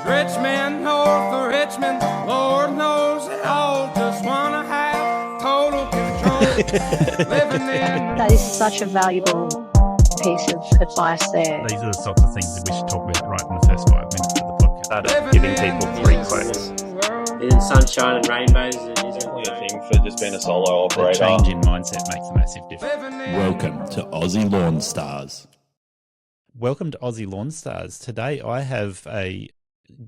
Rich men north of Richmond, Lord knows they all just wanna have total control. Living in That is such a valuable piece of advice there. These are the sorts of things that we should talk about right in the first 5 minutes of the podcast. Started giving people free quotes. Isn't sunshine and rainbows? Definitely a thing for just being a solo The operator. change in mindset makes a massive difference. Welcome to Aussie Lawn Stars. Welcome to Aussie Lawn Stars. Today I have a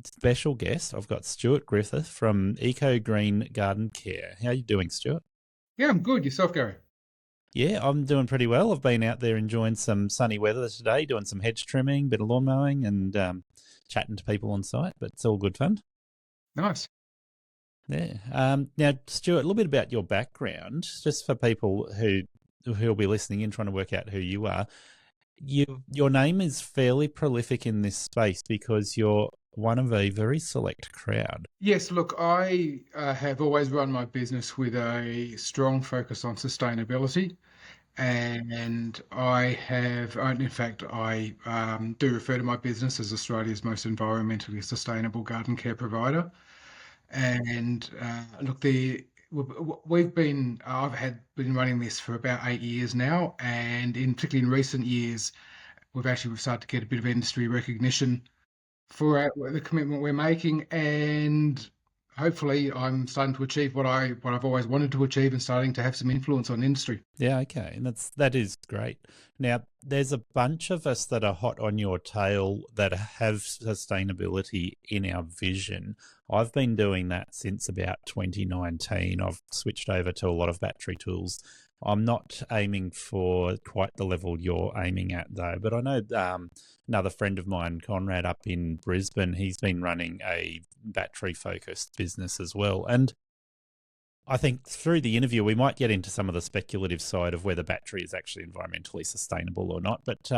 special guest. I've got Stuart Griffiths from Eco Green Garden Care. How are you doing, Stuart? Yeah, I'm good. Yourself, Gary? Yeah, I'm doing pretty well. I've been out there enjoying some sunny weather today, doing some hedge trimming, bit of lawn mowing and chatting to people on site, but it's all good fun. Nice. Yeah. Now, Stuart, a little bit about your background, just for people who'll be listening in trying to work out who you are. Your name is fairly prolific in this space because you're one of a very select crowd. Yes, look, I have always run my business with a strong focus on sustainability. And I do refer to my business as Australia's most environmentally sustainable garden care provider. And look, I've been running this for about 8 years now, and particularly in recent years, we've started to get a bit of industry recognition for the commitment we're making, and hopefully I'm starting to achieve what I've always wanted to achieve and starting to have some influence on industry. Yeah, okay. And that is great. Now, there's a bunch of us that are hot on your tail that have sustainability in our vision. I've been doing that since about 2019. I've switched over to a lot of battery tools. I'm not aiming for quite the level you're aiming at, though. But I know another friend of mine, Conrad, up in Brisbane, he's been running a battery-focused business as well. And I think through the interview, we might get into some of the speculative side of whether battery is actually environmentally sustainable or not. But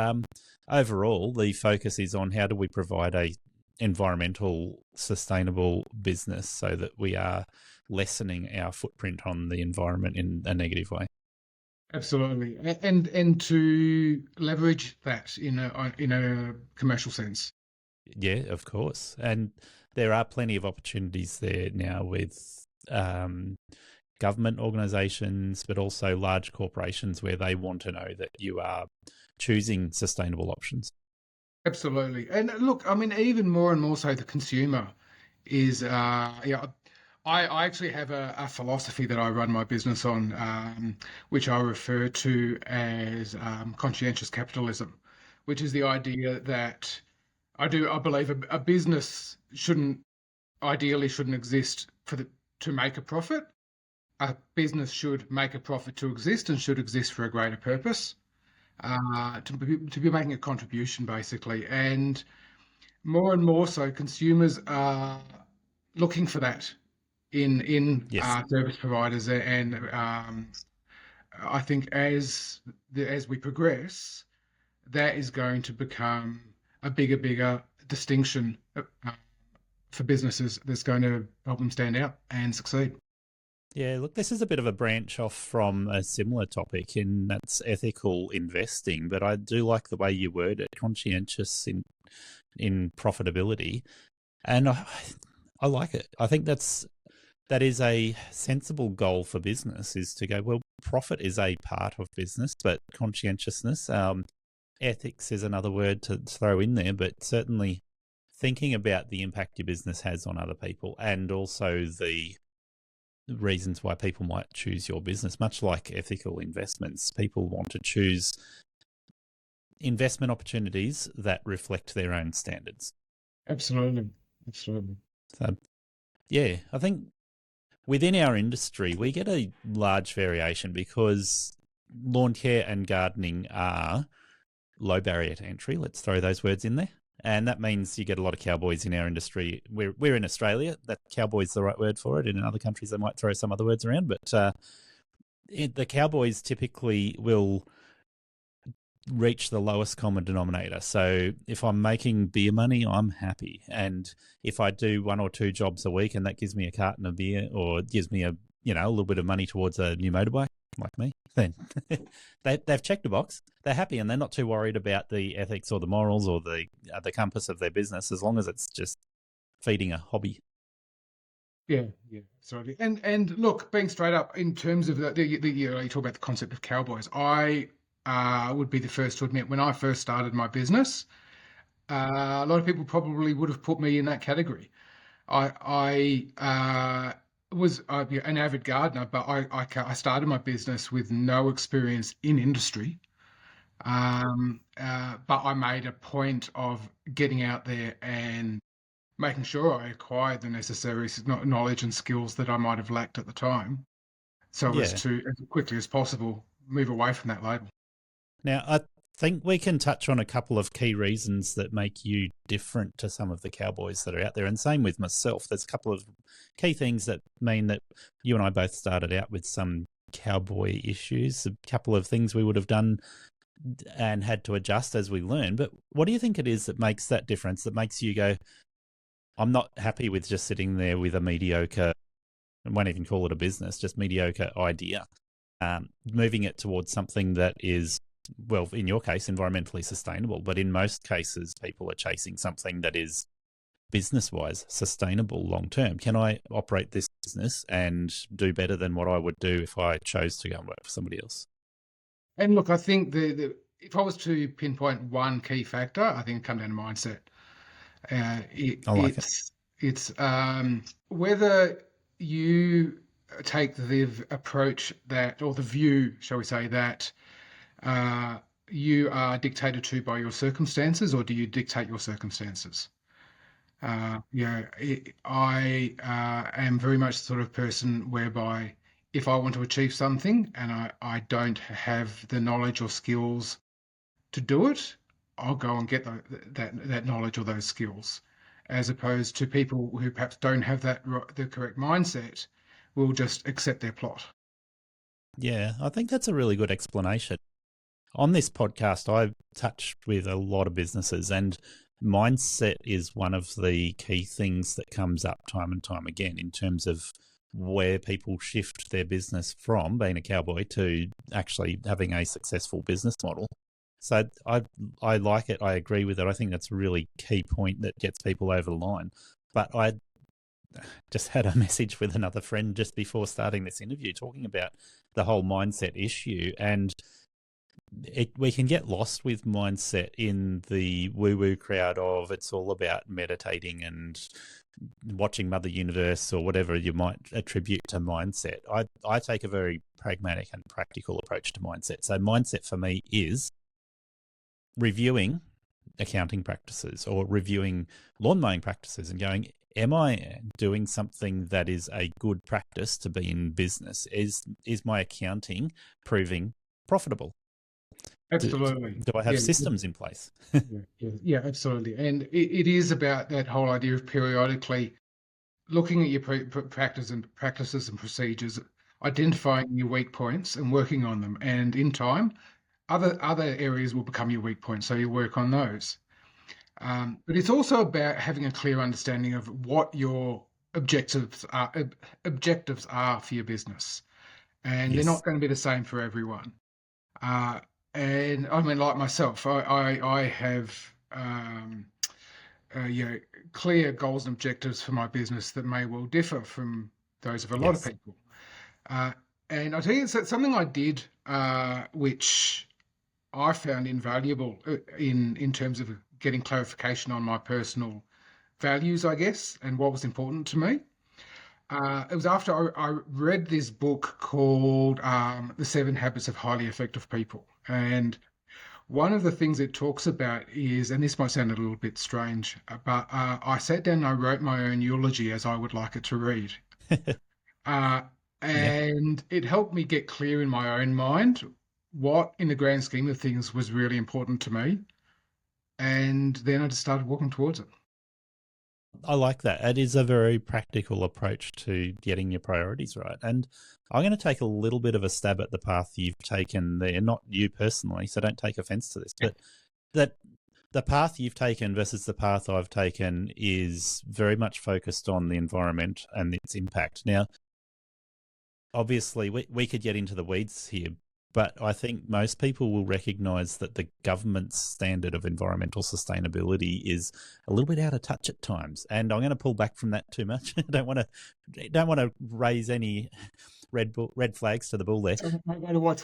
overall, the focus is on how do we provide a environmental sustainable business so that we are lessening our footprint on the environment in a negative way. Absolutely, and to leverage that in a commercial sense. Yeah, of course, and there are plenty of opportunities there now with government organisations, but also large corporations where they want to know that you are choosing sustainable options. Absolutely, and look, I mean, even more and more so, the consumer is I actually have a philosophy that I run my business on, which I refer to as conscientious capitalism, which is the idea that I believe a business ideally shouldn't exist to make a profit. A business should make a profit to exist and should exist for a greater purpose, to be making a contribution, basically. And more so, consumers are looking for that in Yes. Service providers, and I think as we progress, that is going to become a bigger distinction for businesses that's going to help them stand out and succeed. Yeah, look, this is a bit of a branch off from a similar topic, and that's ethical investing. But I do like the way you word it, conscientious in profitability, and I like it. I think that is a sensible goal for business, is to go, well, profit is a part of business, but conscientiousness, ethics is another word to throw in there, but certainly thinking about the impact your business has on other people and also the reasons why people might choose your business. Much like ethical investments, people want to choose investment opportunities that reflect their own standards. Absolutely. So, yeah, I think within our industry, we get a large variation because lawn care and gardening are low barrier to entry. Let's throw those words in there. And that means you get a lot of cowboys in our industry. We're in Australia. That cowboy's the right word for it. In other countries, they might throw some other words around. But the cowboys typically will reach the lowest common denominator. So if I'm making beer money, I'm happy. And if I do 1 or 2 jobs a week and that gives me a carton of beer or gives me a little bit of money towards a new motorbike, like me, then they've checked a box. They're happy and they're not too worried about the ethics or the morals or the compass of their business, as long as it's just feeding a hobby. Yeah, absolutely. And look, being straight up in terms of you talk about the concept of cowboys. I would be the first to admit when I first started my business, a lot of people probably would have put me in that category. I was an avid gardener, but I started my business with no experience in industry. But I made a point of getting out there and making sure I acquired the necessary knowledge and skills that I might have lacked at the time, so as Yeah. to, as quickly as possible, move away from that label. Now, I think we can touch on a couple of key reasons that make you different to some of the cowboys that are out there. And same with myself. There's a couple of key things that mean that you and I both started out with some cowboy issues, a couple of things we would have done and had to adjust as we learn. But what do you think it is that makes that difference, that makes you go, I'm not happy with just sitting there with a mediocre, I won't even call it a business, just mediocre idea, moving it towards something that is, well, in your case, environmentally sustainable, but in most cases, people are chasing something that is business-wise sustainable long-term. Can I operate this business and do better than what I would do if I chose to go and work for somebody else? And look, I think if I was to pinpoint one key factor, I think it'd come down to mindset. It's whether you take the approach that, or the view, shall we say, that you are dictated to by your circumstances, or do you dictate your circumstances? I am very much the sort of person whereby if I want to achieve something and I don't have the knowledge or skills to do it, I'll go and get that knowledge or those skills, as opposed to people who perhaps don't have the correct mindset will just accept their plot. Yeah, I think that's a really good explanation. On this podcast, I've touched with a lot of businesses, and mindset is one of the key things that comes up time and time again in terms of where people shift their business from being a cowboy to actually having a successful business model. So I like it. I agree with it. I think that's a really key point that gets people over the line. But I just had a message with another friend just before starting this interview talking about the whole mindset issue. And we can get lost with mindset in the woo-woo crowd of it's all about meditating and watching Mother Universe or whatever you might attribute to mindset. I take a very pragmatic and practical approach to mindset. So mindset for me is reviewing accounting practices or reviewing lawn mowing practices and going, am I doing something that is a good practice to be in business? Is my accounting proving profitable? Absolutely. Do I have systems in place? Yeah, absolutely. And it is about that whole idea of periodically looking at your practices and procedures, identifying your weak points and working on them. And in time, other areas will become your weak points, so you work on those. But it's also about having a clear understanding of what your objectives are for your business, and they're not going to be the same for everyone. And I mean, like myself, I have clear goals and objectives for my business that may well differ from those of a lot of people. And I'll tell you, it's something I did, which I found invaluable in terms of getting clarification on my personal values, I guess, and what was important to me. It was after I read this book called The 7 Habits of Highly Effective People. And one of the things it talks about is, and this might sound a little bit strange, but I sat down and I wrote my own eulogy as I would like it to read. And it helped me get clear in my own mind what, in the grand scheme of things, was really important to me. And then I just started walking towards it. I like that. It is a very practical approach to getting your priorities right. And I'm going to take a little bit of a stab at the path you've taken there, not you personally, so don't take offense to this, but that the path you've taken versus the path I've taken is very much focused on the environment and its impact. Now, obviously, we could get into the weeds here, But I think most people will recognise that the government's standard of environmental sustainability is a little bit out of touch at times. And I'm going to pull back from that too much. I don't want to raise any red flags to the bull there. What?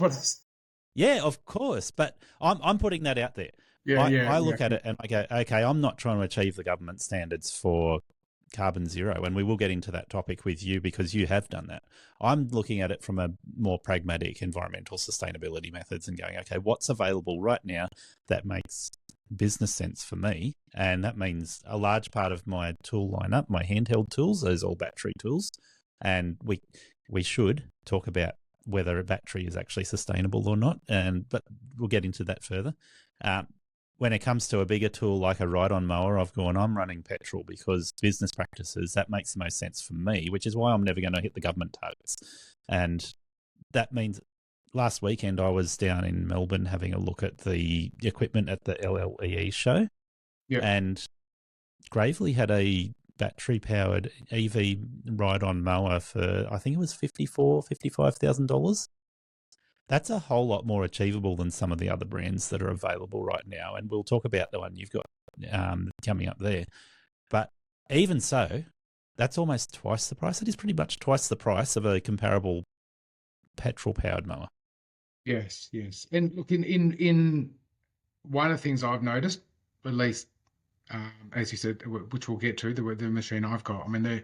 Yeah, of course. But I'm putting that out there. I look at it and I go, okay, I'm not trying to achieve the government standards for carbon zero, and we will get into that topic with you because you have done that. I'm looking at it from a more pragmatic environmental sustainability methods and going, okay, what's available right now that makes business sense for me? And that means a large part of my tool lineup, my handheld tools, is all battery tools. And we should talk about whether a battery is actually sustainable or not, but we'll get into that further. When it comes to a bigger tool like a ride-on mower, I'm running petrol because business practices, that makes the most sense for me, which is why I'm never going to hit the government targets. And that means last weekend I was down in Melbourne having a look at the equipment at the LLEE show. Yeah. And Gravely had a battery-powered EV ride-on mower for, I think it was $55,000. That's a whole lot more achievable than some of the other brands that are available right now. And we'll talk about the one you've got coming up there. But even so, that's almost twice the price. It is pretty much twice the price of a comparable petrol-powered mower. Yes. And look, in one of the things I've noticed, at least, as you said, which we'll get to, the machine I've got, I mean,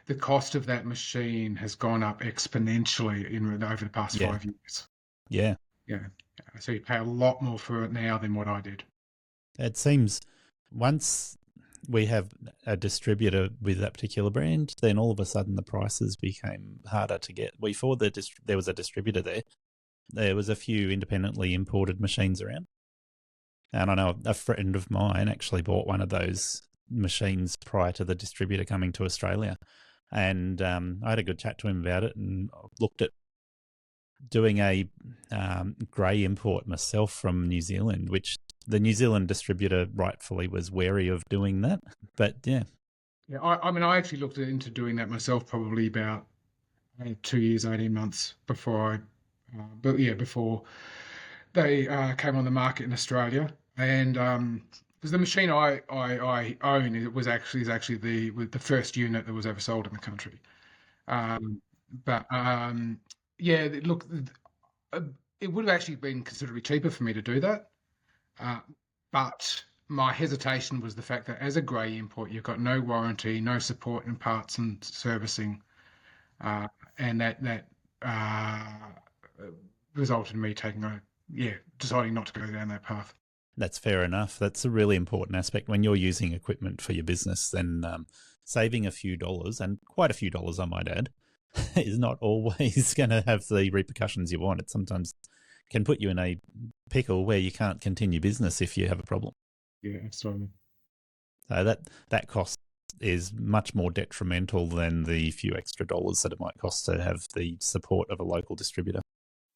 the cost of that machine has gone up exponentially over the past 5 years. Yeah. So you pay a lot more for it now than what I did. It seems once we have a distributor with that particular brand, then all of a sudden the prices became harder to get. Before there was a distributor there was a few independently imported machines around. And I know a friend of mine actually bought one of those machines prior to the distributor coming to Australia. And I had a good chat to him about it and looked at doing a grey import myself from New Zealand, which the New Zealand distributor rightfully was wary of doing that. But yeah. Yeah, I mean, I actually looked into doing that myself probably about 2 years, 18 months before before they came on the market in Australia. And because the machine I own is actually the first unit that was ever sold in the country. Look, it would have actually been considerably cheaper for me to do that. But my hesitation was the fact that as a grey import, you've got no warranty, no support in parts and servicing, and that resulted in me deciding not to go down that path. That's fair enough. That's a really important aspect. When you're using equipment for your business, then saving a few dollars, and quite a few dollars I might add, is not always going to have the repercussions you want. It sometimes can put you in a pickle where you can't continue business if you have a problem. Yeah, absolutely. So that cost is much more detrimental than the few extra dollars that it might cost to have the support of a local distributor.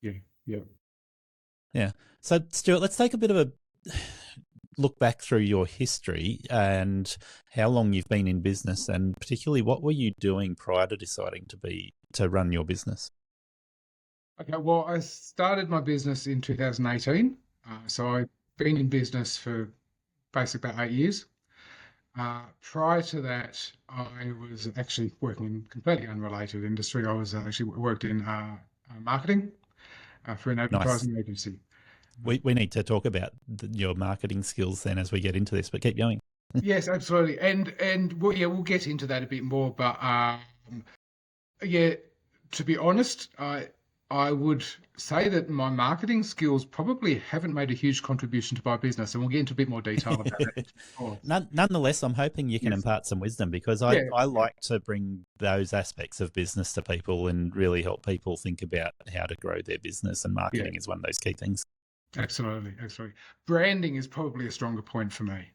Yeah. So, Stuart, let's take a bit of a look back through your history and how long you've been in business, and particularly what were you doing prior to deciding to run your business? Okay, well, I started my business in 2018. So I've been in business for basically about 8 years. Prior to that, I was actually working in a completely unrelated industry. I was actually worked in marketing for an advertising agency. We need to talk about your marketing skills then as we get into this, but keep going. Yes, absolutely. And we'll get into that a bit more. But to be honest, I would say that my marketing skills probably haven't made a huge contribution to my business, and we'll get into a bit more detail about that. Nonetheless, I'm hoping you can impart some wisdom, because I like to bring those aspects of business to people and really help people think about how to grow their business, and marketing is one of those key things. Absolutely. Branding is probably a stronger point for me.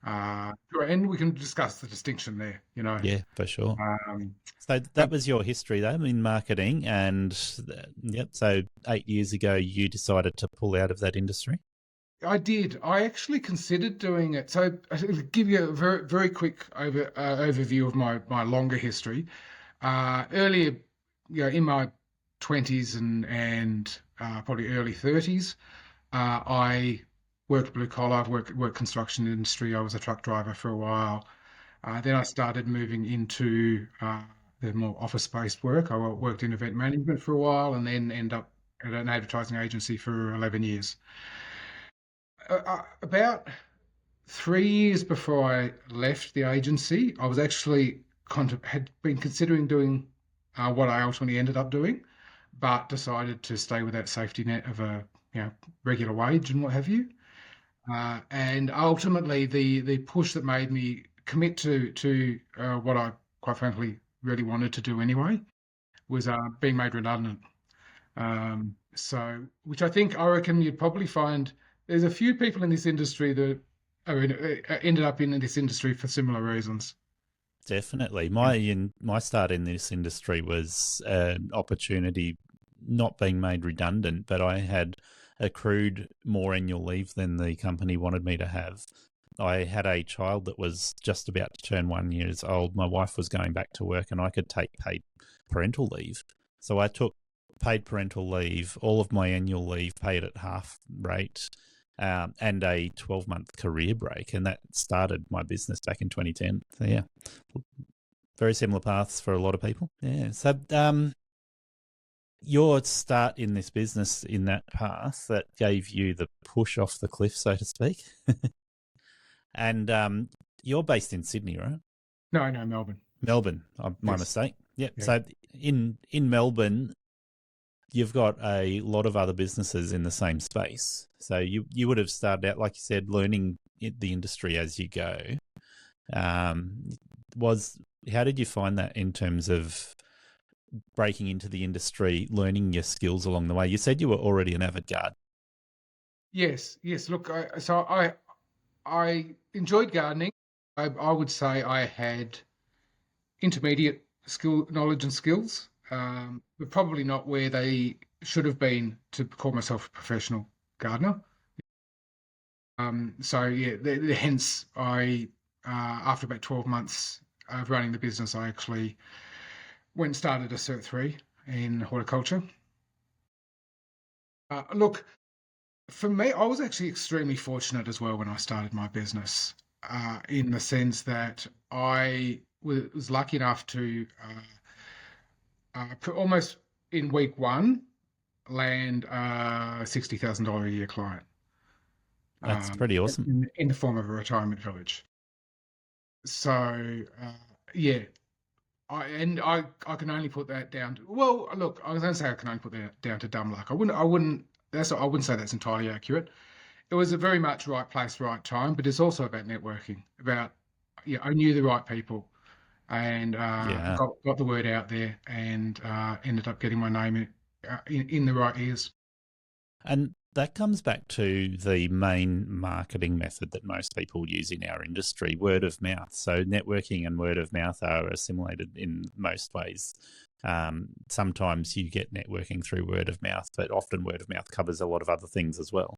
And we can discuss the distinction there, Yeah, for sure. So that was your history, though, in marketing. And so 8 years ago, you decided to pull out of that industry? I did. I actually considered doing it. So I'll give you a very, very quick overview of my longer history. Earlier, in my 20s and probably early 30s. I worked blue collar, I've worked construction industry. I was a truck driver for a while. Then I started moving into the more office-based work. I worked in event management for a while and then ended up at an advertising agency for 11 years. About 3 years before I left the agency, I was actually had been considering doing what I ultimately ended up doing, but decided to stay with that safety net of a regular wage and what have you. And ultimately, the push that made me commit to what I quite frankly really wanted to do anyway was being made redundant. So, which I reckon you'd probably find there's a few people in this industry that ended up in this industry for similar reasons. Definitely. My start in this industry was an opportunity, not being made redundant, but I had accrued more annual leave than the company wanted me to have. I had a child that was just about to turn 1 year old. My wife was going back to work and I could take paid parental leave. So I took paid parental leave, all of my annual leave paid at half rate, and a 12-month career break. And that started my business back in 2010. So yeah, very similar paths for a lot of people. Yeah. So your start in this business in that path that gave you the push off the cliff, so to speak. And you're based in Sydney, right? No, Melbourne. Melbourne, my Yes. mistake. Yep. Yeah. So in Melbourne, you've got a lot of other businesses in the same space. So you would have started out, like you said, learning the industry as you go. How did you find that in terms of breaking into the industry, learning your skills along the way? You said you were already an avid gardener. Yes. Look, I enjoyed gardening. I would say I had intermediate knowledge and skills, but probably not where they should have been to call myself a professional gardener. So yeah, hence I, after about 12 months of running the business, I actually went and started a Cert 3 in horticulture. Look, for me, I was actually extremely fortunate as well when I started my business, in the sense that I was lucky enough to almost in week one land a $60,000 a year client. That's pretty awesome. In the form of a retirement village. So yeah, I can only put that down to, well, look, I was going to say I can only put that down to dumb luck. I wouldn't say that's entirely accurate. It was a very much right place, right time, but it's also about networking. I knew the right people, and got the word out there, and ended up getting my name in the right ears. And that comes back to the main marketing method that most people use in our industry, word of mouth. So networking and word of mouth are assimilated in most ways. Sometimes you get networking through word of mouth, but often word of mouth covers a lot of other things as well.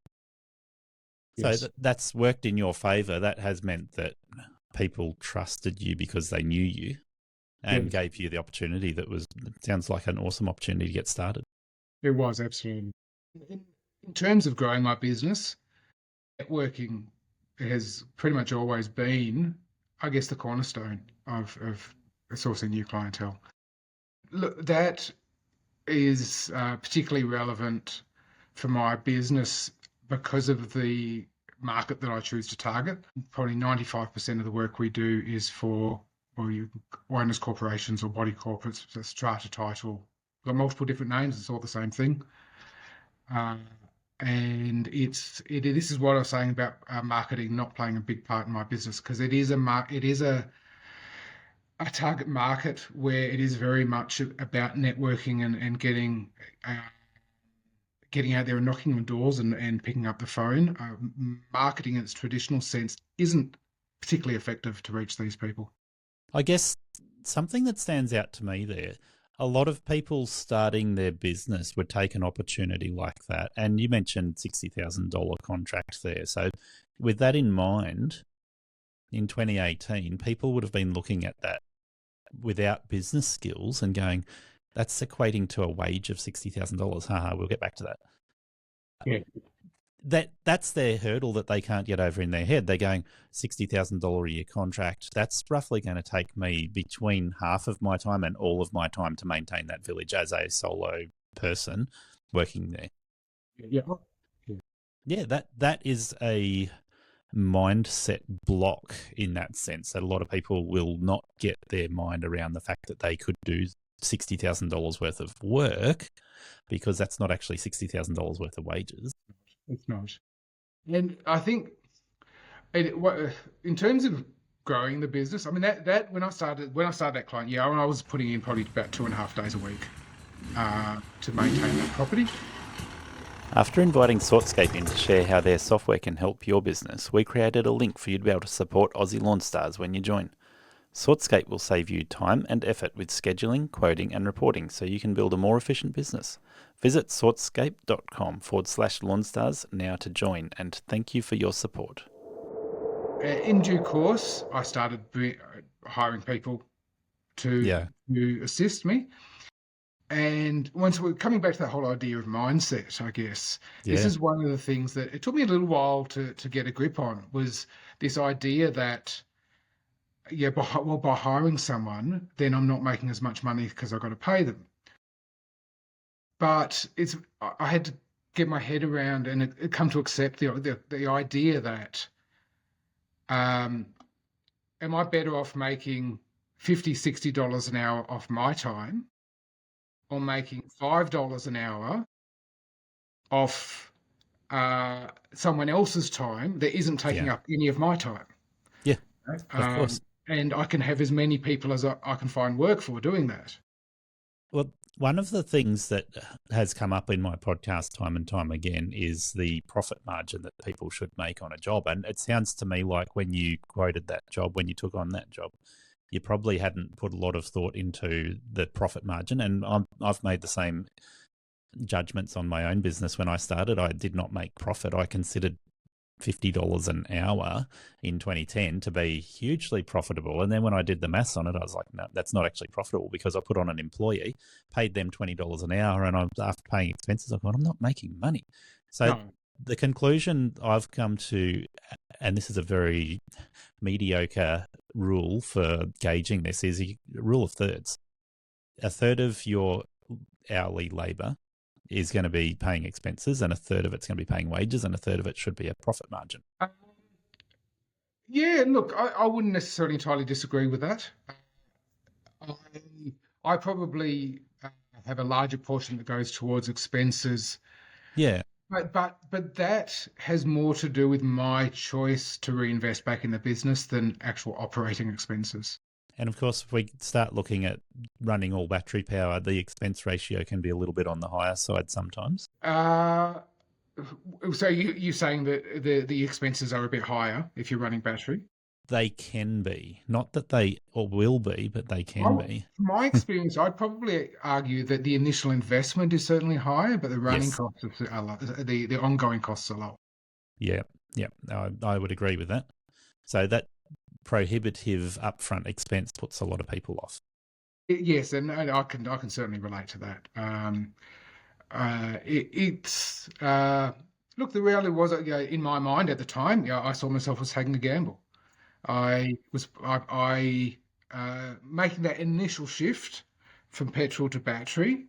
Yes. So that's worked in your favour. That has meant that people trusted you because they knew you and gave you the opportunity. Sounds like an awesome opportunity to get started. It was, absolutely. In terms of growing my business, networking has pretty much always been, I guess, the cornerstone of sourcing new clientele. Look, that is particularly relevant for my business because of the market that I choose to target. Probably 95% of the work we do is for owners corporations or body corporates, so strata title. Got multiple different names, it's all the same thing. And this is what I was saying about marketing not playing a big part in my business, because it is a target market where it is very much about networking and getting out there and knocking on doors and picking up the phone. Marketing in its traditional sense isn't particularly effective to reach these people. I guess something that stands out to me there, a lot of people starting their business would take an opportunity like that. And you mentioned $60,000 contract there. So with that in mind, in 2018, people would have been looking at that without business skills and going, that's equating to a wage of $60,000. Haha, we'll get back to that. Yeah. That's their hurdle that they can't get over in their head. They're going $60,000 a year contract. That's roughly going to take me between half of my time and all of my time to maintain that village as a solo person working there. Yeah. Yeah, that is a mindset block in that sense, that a lot of people will not get their mind around the fact that they could do $60,000 worth of work, because that's not actually $60,000 worth of wages. It's not. And I think in terms of growing the business, I mean, that when I started that client, yeah, I was putting in probably about 2.5 days a week to maintain that property. After inviting Sortscape in to share how their software can help your business, we created a link for you to be able to support Aussie Lawn Stars when you join. Sortscape will save you time and effort with scheduling, quoting and reporting so you can build a more efficient business. Visit sortscape.com/lawnstars now to join, and thank you for your support. In due course, I started hiring people to assist me. And once we're coming back to that whole idea of mindset, I guess, this is one of the things that it took me a little while to get a grip on, was this idea that, by hiring someone, then I'm not making as much money because I've got to pay them. But I had to get my head around and come to accept the idea that, am I better off making $50, $60 an hour off my time, or making $5 an hour off someone else's time that isn't taking up any of my time? Yeah, of course. And I can have as many people as I can find work for doing that. Well, one of the things that has come up in my podcast time and time again is the profit margin that people should make on a job. And it sounds to me like when you quoted that job, when you took on that job, you probably hadn't put a lot of thought into the profit margin. And I've made the same judgments on my own business. When I started, I did not make profit. I considered $50 an hour in 2010 to be hugely profitable. And then when I did the maths on it, I was like, no, that's not actually profitable, because I put on an employee, paid them $20 an hour, and after paying expenses, I thought, I'm not making money. So the conclusion I've come to, and this is a very mediocre rule for gauging this, is a rule of thirds. A third of your hourly labour is going to be paying expenses, and a third of it's going to be paying wages, and a third of it should be a profit margin. Yeah, look, I wouldn't necessarily entirely disagree with that. I probably have a larger portion that goes towards expenses. Yeah. But that has more to do with my choice to reinvest back in the business than actual operating expenses. And of course, if we start looking at running all battery power, the expense ratio can be a little bit on the higher side sometimes. So you're saying that the expenses are a bit higher if you're running battery? They can be. Not that they or will be, but they can be. From my experience, I'd probably argue that the initial investment is certainly higher, but the running costs are low, the ongoing costs are low. Yeah, I would agree with that. So that prohibitive upfront expense puts a lot of people off. Yes, and I can certainly relate to that. Look, the reality was, in my mind at the time, I saw myself as taking a gamble. I was making that initial shift from petrol to battery.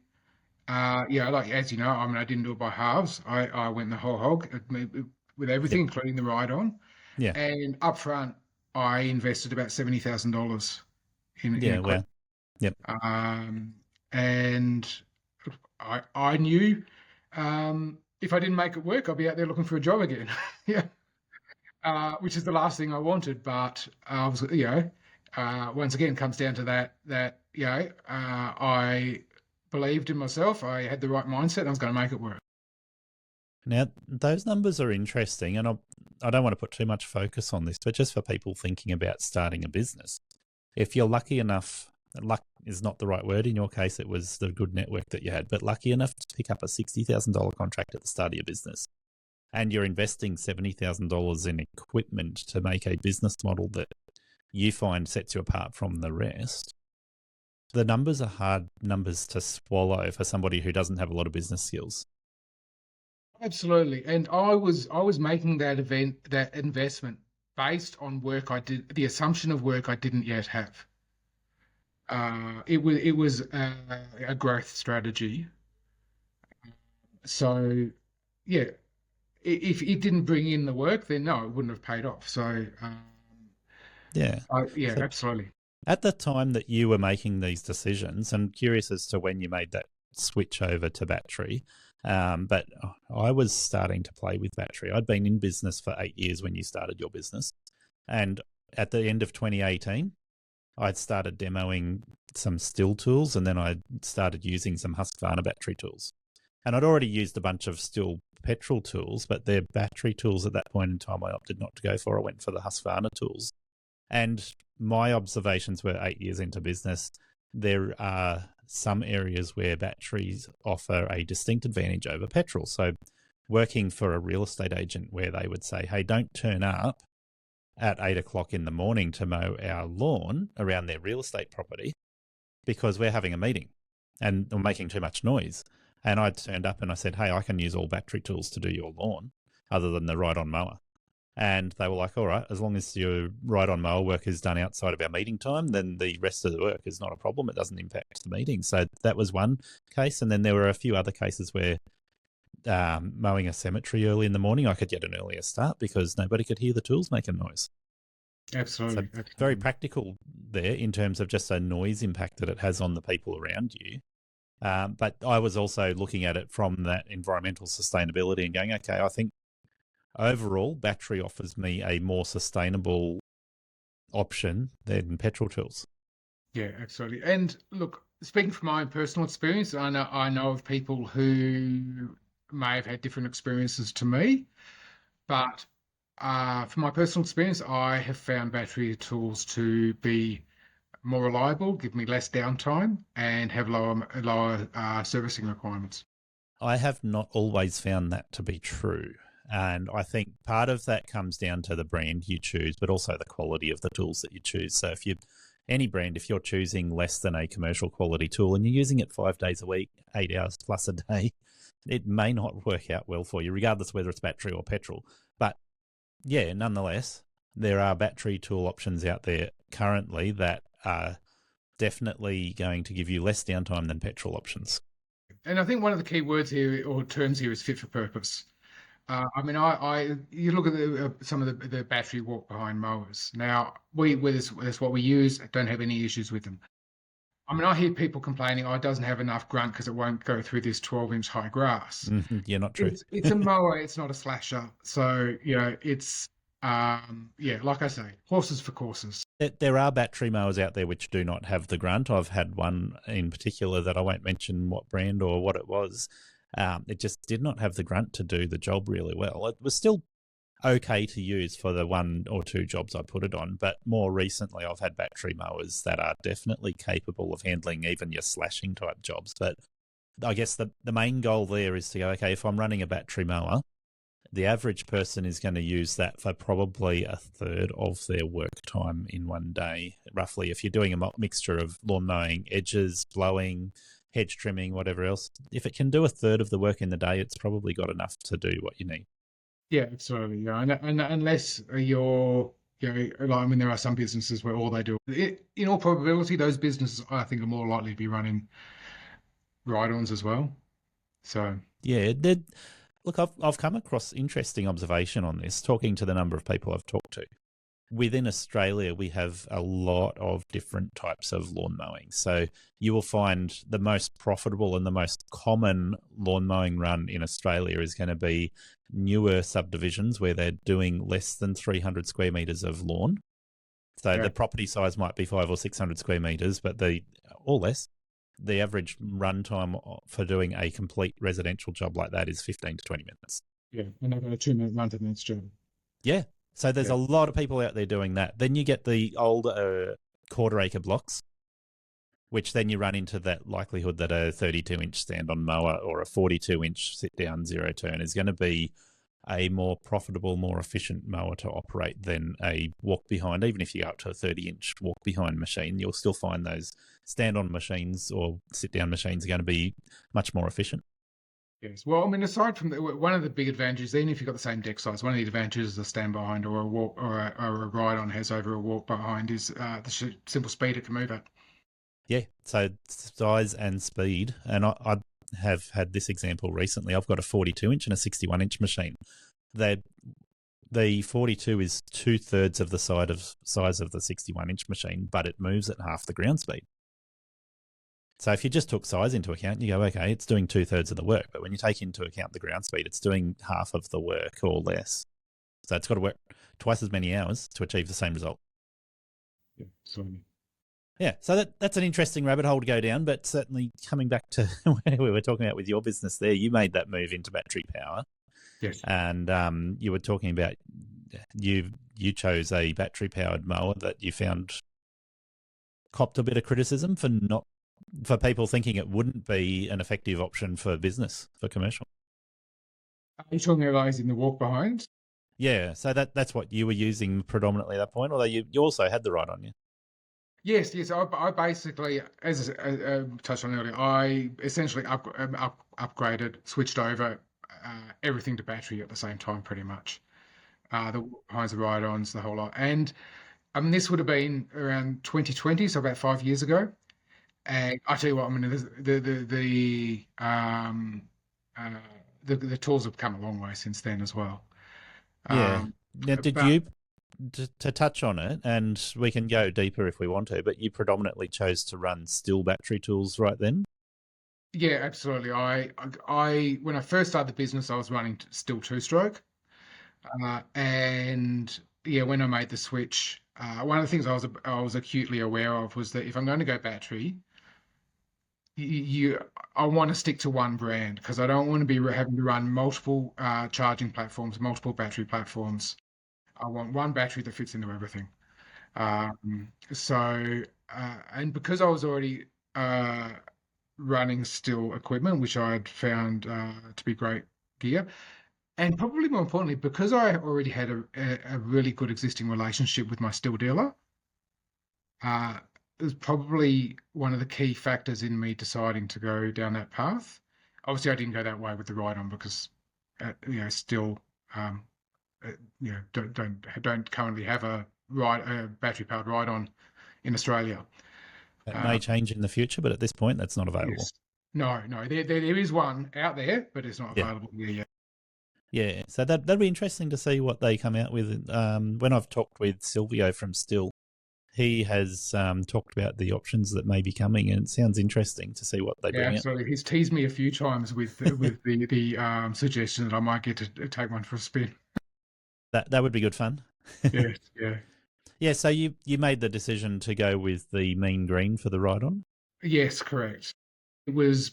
Like, as you know, I mean, I didn't do it by halves. I went the whole hog with everything, including the ride-on. Yeah. And upfront, I invested about $70,000 in equipment. Yep. And I knew if I didn't make it work, I'd be out there looking for a job again. Which is the last thing I wanted. But I was, once again, comes down to that I believed in myself. I had the right mindset. I was going to make it work. Now, those numbers are interesting, and I don't want to put too much focus on this, but just for people thinking about starting a business, if you're lucky enough, luck is not the right word, in your case it was the good network that you had, but lucky enough to pick up a $60,000 contract at the start of your business, and you're investing $70,000 in equipment to make a business model that you find sets you apart from the rest, the numbers are hard numbers to swallow for somebody who doesn't have a lot of business skills. Absolutely. And I was making that investment based on work I did, the assumption of work I didn't yet have. It was a growth strategy. So yeah, if it didn't bring in the work, then no, it wouldn't have paid off. So Yeah. yeah, So absolutely. at the time that you were making these decisions, I'm curious as to when you made that switch over to battery. But I was starting to play with battery. I'd been in business for 8 years when you started your business. And at the end of 2018, I'd started demoing some still tools, and then I started using some Husqvarna battery tools. And I'd already used a bunch of still petrol tools, but their battery tools at that point in time I opted not to go for. I went for the Husqvarna tools. And my observations were 8 years into business. There are some areas where batteries offer a distinct advantage over petrol. So working for a real estate agent where they would say, hey, don't turn up at 8 o'clock in the morning to mow our lawn around their real estate property because we're having a meeting and we're making too much noise. And I turned up and I said, hey, I can use all battery tools to do your lawn other than the ride-on mower. And they were like, all right, as long as your ride-on mower work is done outside of our meeting time, then the rest of the work is not a problem. It doesn't impact the meeting. So that was one case. And then there were a few other cases where mowing a cemetery early in the morning, I could get an earlier start because nobody could hear the tools making noise. Absolutely. So Absolutely. very practical there in terms of just a noise impact that it has on the people around you. But I was also looking at it from that environmental sustainability and going, okay, I think overall battery offers me a more sustainable option than petrol tools. Yeah, absolutely. And look, speaking from my own personal experience, I know of people who may have had different experiences to me, but from my personal experience, I have found battery tools to be more reliable, give me less downtime, and have lower servicing requirements. I have not always found that to be true. And I think part of that comes down to the brand you choose, but also the quality of the tools that you choose. So if any brand, if you're choosing less than a commercial quality tool and you're using it 5 days a week, 8 hours plus a day, it may not work out well for you, regardless whether it's battery or petrol. But yeah, nonetheless, there are battery tool options out there currently that are definitely going to give you less downtime than petrol options. And I think one of the key words here or terms here is fit for purpose. I mean, you look at some of the battery walk-behind mowers. Now, that's what we use. Don't have any issues with them. I mean, I hear people complaining, oh, it doesn't have enough grunt because it won't go through this 12-inch high grass. You're not true. It's a mower, it's not a slasher. So, it's, yeah, like I say, horses for courses. There are battery mowers out there which do not have the grunt. I've had one in particular that I won't mention what brand or what it was. It just did not have the grunt to do the job really well. It was still okay to use for the 1 or 2 jobs I put it on, but more recently I've had battery mowers that are definitely capable of handling even your slashing type jobs. But I guess the main goal there is to go, okay, if I'm running a battery mower, the average person is going to use that for probably a third of their work time in one day, roughly. If you're doing a mixture of lawn mowing, edges, blowing, hedge trimming, whatever else, if it can do a third of the work in the day, it's probably got enough to do what you need. Yeah, absolutely. Yeah. And unless you're, like, I mean, there are some businesses where all they do, in all probability, those businesses, I think, are more likely to be running ride-ons as well. So yeah, look, I've come across interesting observation on this, talking to the number of people I've talked to. Within Australia, we have a lot of different types of lawn mowing. So you will find the most profitable and the most common lawn mowing run in Australia is going to be newer subdivisions where they're doing less than 300 square metres of lawn. So the property size might be 500 or 600 square metres, but or less. The average run time for doing a complete residential job like that is 15 to 20 minutes. yeah, and I've got a 2-minute run to the next job. Yeah. So there's a lot of people out there doing that. Then you get the old quarter-acre blocks, which then you run into that likelihood that a 32-inch stand-on mower or a 42-inch sit-down zero-turn is going to be a more profitable, more efficient mower to operate than a walk-behind. Even if you go up to a 30-inch walk-behind machine, you'll still find those stand-on machines or sit-down machines are going to be much more efficient. Yes. Well, I mean, aside from one of the big advantages, even if you've got the same deck size, one of the advantages a stand behind or a walk or a ride on has over a walk behind is the simple speed it can move at. Yeah, so size and speed. And I have had this example recently. I've got a 42-inch and a 61-inch machine. The 42 is 2/3 of the size of the 61-inch machine, but it moves at half the ground speed. So if you just took size into account, you go, okay, it's doing 2/3 of the work. But when you take into account the ground speed, it's doing half of the work or less. So it's got to work twice as many hours to achieve the same result. Yeah, absolutely. Yeah, so that's an interesting rabbit hole to go down, but certainly coming back to where we were talking about with your business there, you made that move into battery power. Yes. And you were talking about you chose a battery-powered mower that you found copped a bit of criticism for people thinking it wouldn't be an effective option for business, for commercial. Are you talking about those in the walk behind? Yeah, so that's what you were using predominantly at that point, although you also had the ride on you. Yes. I basically, as I touched on earlier, I essentially upgraded, switched over everything to battery at the same time, pretty much. The walk behinds, the ride-ons, the whole lot. And this would have been around 2020, so about 5 years ago. And I tell you what, I mean, the tools have come a long way since then as well. Yeah. Now, to touch on it, and we can go deeper if we want to, but you predominantly chose to run still battery tools right then? Yeah, absolutely. I when I first started the business, I was running still two-stroke, and yeah, when I made the switch, one of the things I was acutely aware of was that if I'm going to go battery, I want to stick to one brand because I don't want to be having to run multiple charging platforms, multiple battery platforms. I want one battery that fits into everything. And because I was already running still equipment, which I had found to be great gear, and probably more importantly, because I already had a really good existing relationship with my still dealer, it was probably one of the key factors in me deciding to go down that path. Obviously, I didn't go that way with the ride-on because, still, don't currently have a battery-powered ride-on in Australia. That may change in the future, but at this point, that's not available. Yes. No, there is one out there, but it's not available here yet. Yeah, so that'd be interesting to see what they come out with. When I've talked with Silvio from Still, he has talked about the options that may be coming, and it sounds interesting to see what they bring out. Absolutely. He's teased me a few times with the suggestion that I might get to take one for a spin. That would be good fun. Yes, yeah. Yeah, so you made the decision to go with the mean green for the ride-on? Yes, correct. It was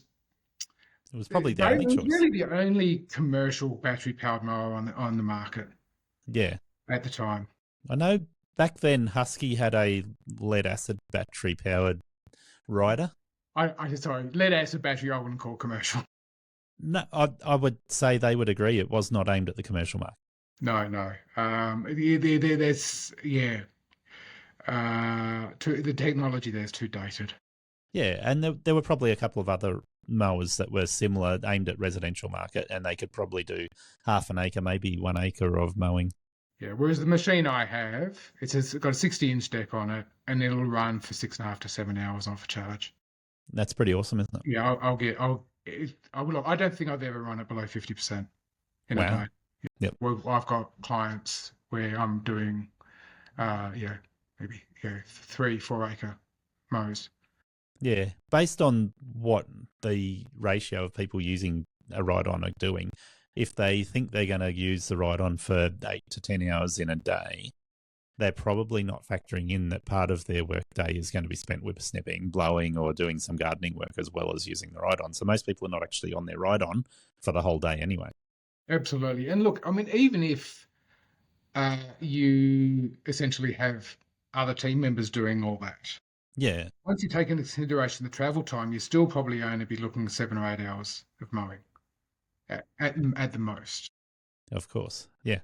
probably the only choice. Really the only commercial battery-powered mower on the market. Yeah. At the time. I know back then Husky had a lead-acid battery-powered rider. Sorry, lead-acid battery I wouldn't call commercial. No, I would say they would agree it was not aimed at the commercial market. No. There's the technology there is too dated. Yeah, and there were probably a couple of other mowers that were similar, aimed at residential market, and they could probably do half an acre, maybe 1 acre of mowing. Yeah, whereas the machine I have, it's got a 60-inch deck on it, and it'll run for 6.5 to 7 hours off a charge. That's pretty awesome, isn't it? Yeah, I don't think I've ever run it below 50% in a day. Yep. Well, I've got clients where I'm doing, maybe 3-4 acre mows. Yeah, based on what the ratio of people using a ride-on are doing, if they think they're going to use the ride-on for 8 to 10 hours in a day, they're probably not factoring in that part of their work day is going to be spent whippersnipping, blowing, or doing some gardening work as well as using the ride-on. So most people are not actually on their ride-on for the whole day anyway. Absolutely. And look, I mean, even if you essentially have other team members doing all that, yeah. Once you take into consideration the travel time, you still probably only be looking at 7 or 8 hours of mowing at the most. Of course, yeah.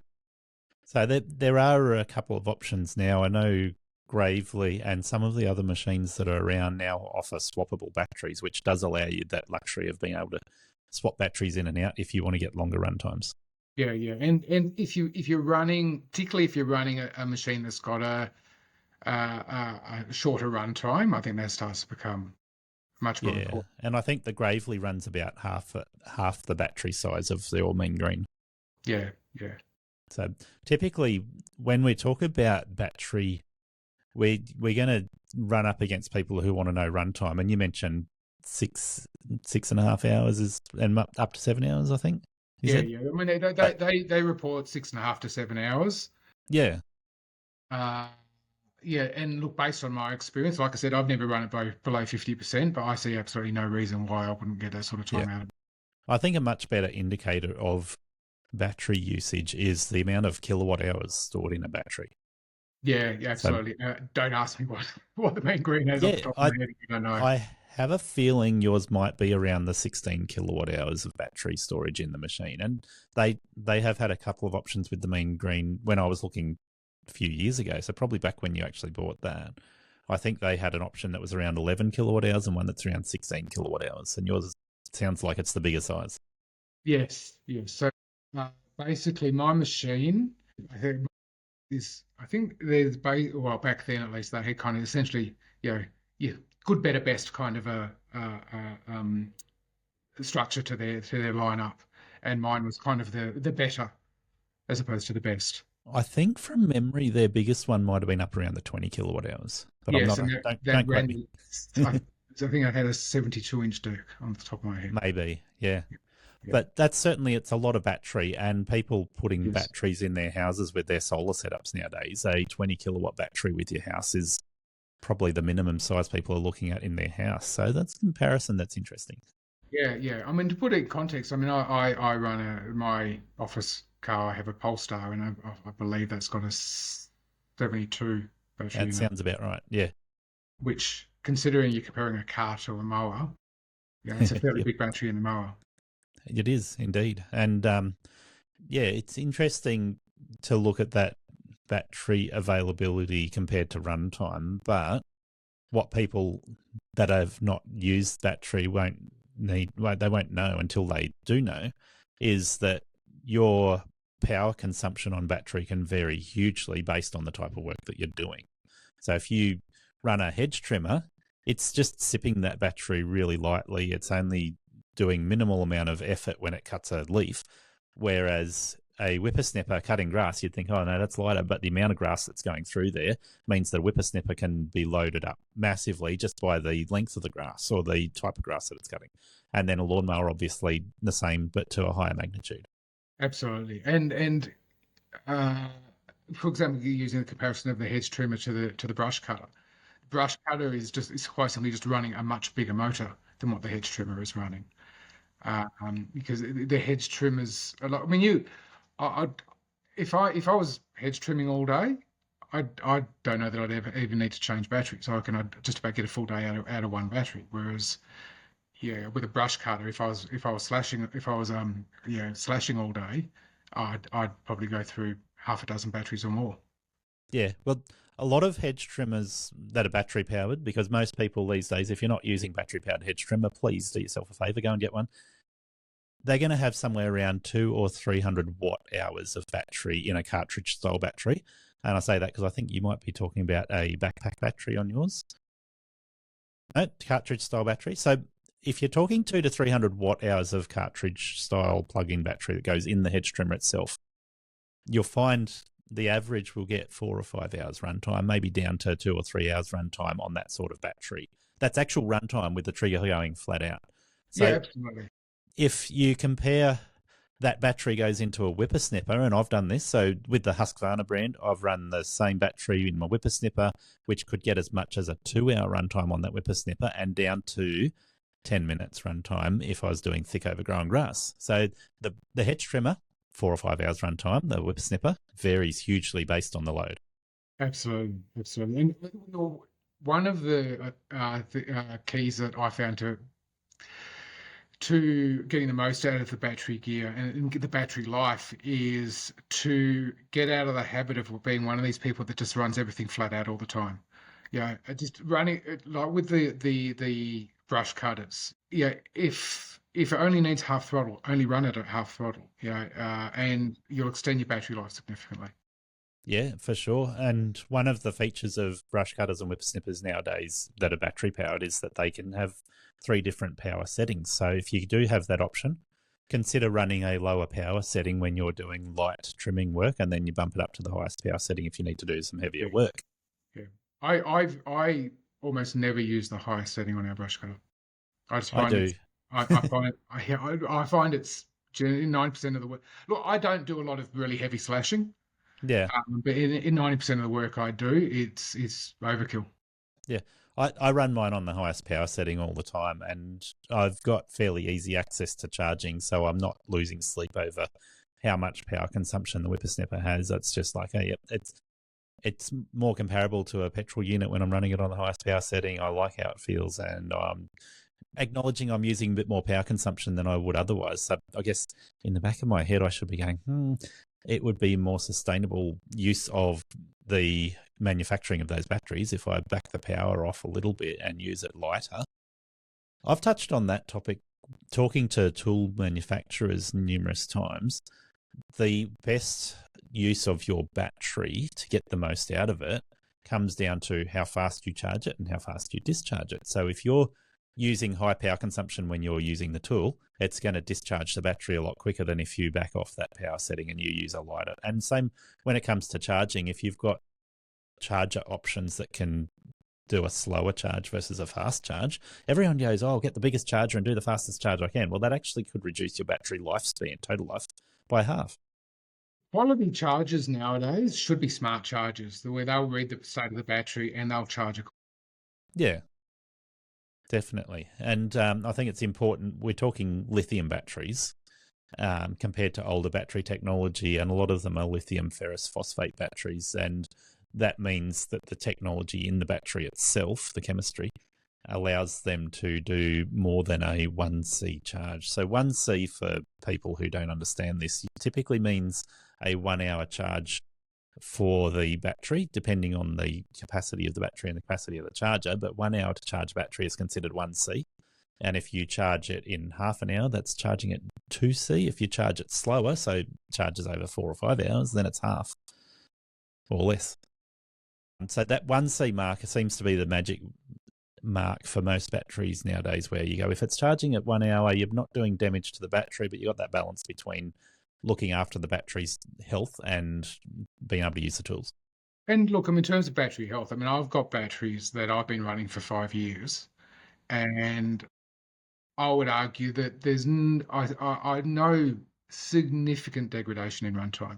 So there are a couple of options now. I know Gravely and some of the other machines that are around now offer swappable batteries, which does allow you that luxury of being able to swap batteries in and out if you want to get longer run times. Yeah, yeah, and if you're running, particularly if you're running a machine that's got a shorter run time, I think that starts to become much more Yeah, important. and I think the Gravely runs about half the battery size of the All Mean Green. Yeah, yeah. So typically, when we talk about battery, we're going to run up against people who want to know runtime, and you mentioned 6.5 hours and up to 7 hours, I think. Yeah. I mean, they report 6.5 to 7 hours. Yeah. Yeah, and look, based on my experience, like I said, I've never run it below 50%, but I see absolutely no reason why I wouldn't get that sort of time out of it. I think a much better indicator of battery usage is the amount of kilowatt hours stored in a battery. Yeah, absolutely. Don't ask me what the main green has off the top of my head. I don't know. I have a feeling yours might be around the 16 kilowatt hours of battery storage in the machine. And they have had a couple of options with the mean green when I was looking a few years ago. So probably back when you actually bought that. I think they had an option that was around 11 kilowatt hours and one that's around 16 kilowatt hours. And yours sounds like it's the bigger size. Yes. So basically my machine, I think there's, well, back then at least, they had kind of essentially, good, better, best kind of a structure to their lineup, and mine was kind of the better as opposed to the best. I think from memory, their biggest one might have been up around the 20 kilowatt hours. But yes, I'm not, don't quote me. I think I had a 72-inch Dirk on the top of my head. Maybe, yeah. But that's certainly, it's a lot of battery, and people putting batteries in their houses with their solar setups nowadays. A 20 kilowatt battery with your house is probably the minimum size people are looking at in their house. So that's a comparison that's interesting. Yeah. I mean, to put it in context, I mean, I run my office car. I have a Polestar, and I believe that's got a 72 battery. That sounds about right. Yeah. Which, considering you're comparing a car to a mower, it's a fairly big battery in the mower. It is indeed. And it's interesting to look at that battery availability compared to runtime. But what people that have not used battery won't know until they do know is that your power consumption on battery can vary hugely based on the type of work that you're doing. So if you run a hedge trimmer, it's just sipping that battery really lightly. It's only doing minimal amount of effort when it cuts a leaf, whereas a whippersnapper cutting grass, you'd think, oh no, that's lighter, but the amount of grass that's going through there means that a whippersnapper can be loaded up massively just by the length of the grass or the type of grass that it's cutting. And then a lawnmower, obviously the same, but to a higher magnitude. Absolutely. And for example, using the comparison of the hedge trimmer to the brush cutter. Brush cutter is quite simply just running a much bigger motor than what the hedge trimmer is running. Because the hedge trimmers, I mean, if I was hedge trimming all day, I don't know that I'd ever even need to change batteries. So I'd just about get a full day out of one battery. Whereas, with a brush cutter, if I was slashing all day, I'd probably go through half a dozen batteries or more. Yeah, well, a lot of hedge trimmers that are battery powered, because most people these days, if you're not using battery powered hedge trimmer, please do yourself a favor, go and get one. They're going to have somewhere around 200 or 300 watt hours of battery in a cartridge style battery. And I say that because I think you might be talking about a backpack battery on yours. No, cartridge style battery. So if you're talking 200 to 300 watt hours of cartridge style plug-in battery that goes in the hedge trimmer itself, you'll find the average will get 4 or 5 hours runtime, maybe down to 2 or 3 hours runtime on that sort of battery. That's actual runtime with the trigger going flat out. So yeah, absolutely. If you compare that battery goes into a whippersnapper, and I've done this, so with the Husqvarna brand, I've run the same battery in my whippersnapper, which could get as much as a 2-hour runtime on that whippersnapper and down to 10 minutes runtime if I was doing thick overgrown grass. So the hedge trimmer, 4 or 5 hours runtime. The whippersnapper varies hugely based on the load. Absolutely. And one of the keys that I found to getting the most out of the battery gear and the battery life is to get out of the habit of being one of these people that just runs everything flat out all the time. Just running like with the brush cutters. If if it only needs half throttle, only run it at half throttle, and you'll extend your battery life significantly. Yeah, for sure. And one of the features of brush cutters and whippersnippers nowadays that are battery powered is that they can have 3 different power settings. So if you do have that option, consider running a lower power setting when you're doing light trimming work, and then you bump it up to the highest power setting if you need to do some heavier work. Yeah, I almost never use the highest setting on our brush cutter. I just find do. I find it. I find it's 90% of the work. Look, I don't do a lot of really heavy slashing. Yeah. But in 90% of the work I do, it's overkill. Yeah. I run mine on the highest power setting all the time, and I've got fairly easy access to charging, so I'm not losing sleep over how much power consumption the whippersnipper has. It's just like, it's more comparable to a petrol unit when I'm running it on the highest power setting. I like how it feels, and I'm acknowledging I'm using a bit more power consumption than I would otherwise. So I guess in the back of my head, I should be going, it would be more sustainable use of the manufacturing of those batteries if I back the power off a little bit and use it lighter. I've touched on that topic talking to tool manufacturers numerous times. The best use of your battery to get the most out of it comes down to how fast you charge it and how fast you discharge it. So if you're using high power consumption when you're using the tool, it's going to discharge the battery a lot quicker than if you back off that power setting and you use a lighter. And same when it comes to charging, if you've got charger options that can do a slower charge versus a fast charge, everyone goes, I'll get the biggest charger and do the fastest charge I can. Well, that actually could reduce your battery lifespan, total life, by half. Quality chargers nowadays should be smart chargers, where they'll read the state of the battery and they'll charge it. Yeah, definitely. And I think it's important. We're talking lithium batteries compared to older battery technology, and a lot of them are lithium ferrous phosphate batteries. And that means that the technology in the battery itself, the chemistry, allows them to do more than a 1C charge. So 1C, for people who don't understand this, typically means a 1 hour charge for the battery, depending on the capacity of the battery and the capacity of the charger. But 1 hour to charge battery is considered 1C. And if you charge it in half an hour, that's charging it 2C. If you charge it slower, so charges over 4 or 5 hours, then it's half or less. And so that 1C marker seems to be the magic mark for most batteries nowadays, where you go, if it's charging at 1 hour, you're not doing damage to the battery, but you've got that balance between looking after the battery's health and being able to use the tools. And look, in terms of battery health, I've got batteries that I've been running for 5 years, and I would argue that there's I no significant degradation in runtime.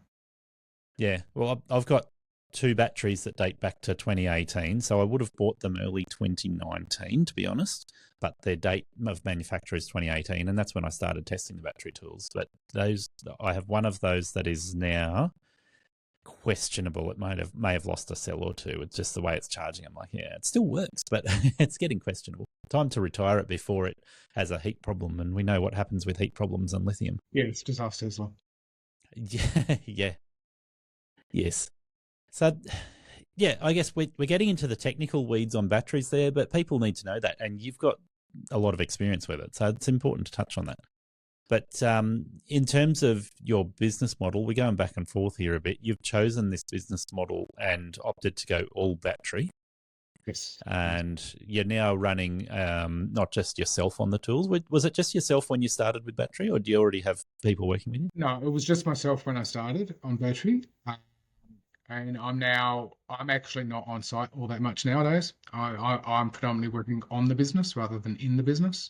Yeah, well, I've got 2 batteries that date back to 2018, so I would have bought them early 2019, to be honest, but their date of manufacture is 2018, and that's when I started testing the battery tools. But I have one of those that is now questionable. It may have lost a cell or two. It's just the way it's charging. I'm like, yeah, it still works, but it's getting questionable. Time to retire it before it has a heat problem, and we know what happens with heat problems on lithium. Yeah, it's just ask Tesla. Yeah. Yes. So, yeah, I guess we're getting into the technical weeds on batteries there, but people need to know that, and you've got a lot of experience with it, so it's important to touch on that. But in terms of your business model, we're going back and forth here a bit. You've chosen this business model and opted to go all battery. Yes. And you're now running not just yourself on the tools. Was it just yourself when you started with battery, or do you already have people working with you? No, it was just myself when I started on battery. And I'm actually not on site all that much nowadays. I'm predominantly working on the business rather than in the business.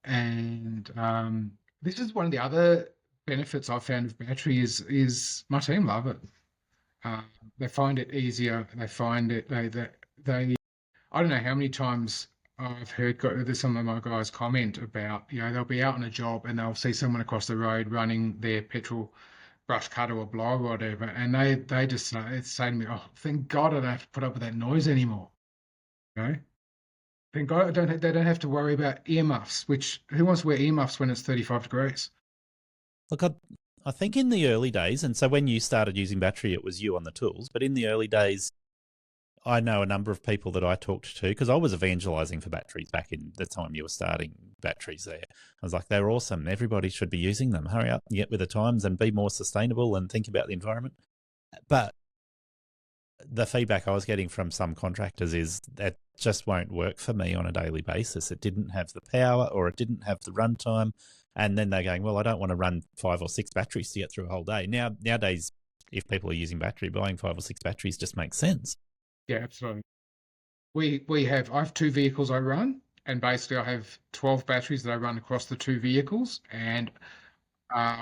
This is one of the other benefits I've found of battery is my team love it. They find it easier. They find it, they I don't know how many times I've heard some of my guys comment about, they'll be out on a job and they'll see someone across the road running their petrol brush cutter or blower or whatever, and they just say to me, oh, thank God I don't have to put up with that noise anymore. Thank God they don't have to worry about earmuffs, which who wants to wear earmuffs when it's 35 degrees? Look, I think in the early days, and so when you started using battery, it was you on the tools, but in the early days, I know a number of people that I talked to, because I was evangelizing for batteries back in the time you were starting batteries there. I was like, they're awesome. Everybody should be using them. Hurry up and get with the times and be more sustainable and think about the environment. But the feedback I was getting from some contractors is that just won't work for me on a daily basis. It didn't have the power or it didn't have the runtime. And then they're going, well, I don't want to run 5 or 6 batteries to get through a whole day. Nowadays, if people are using battery, buying 5 or 6 batteries just makes sense. Yeah, absolutely. I have 2 vehicles I run, and basically I have 12 batteries that I run across the 2 vehicles, and I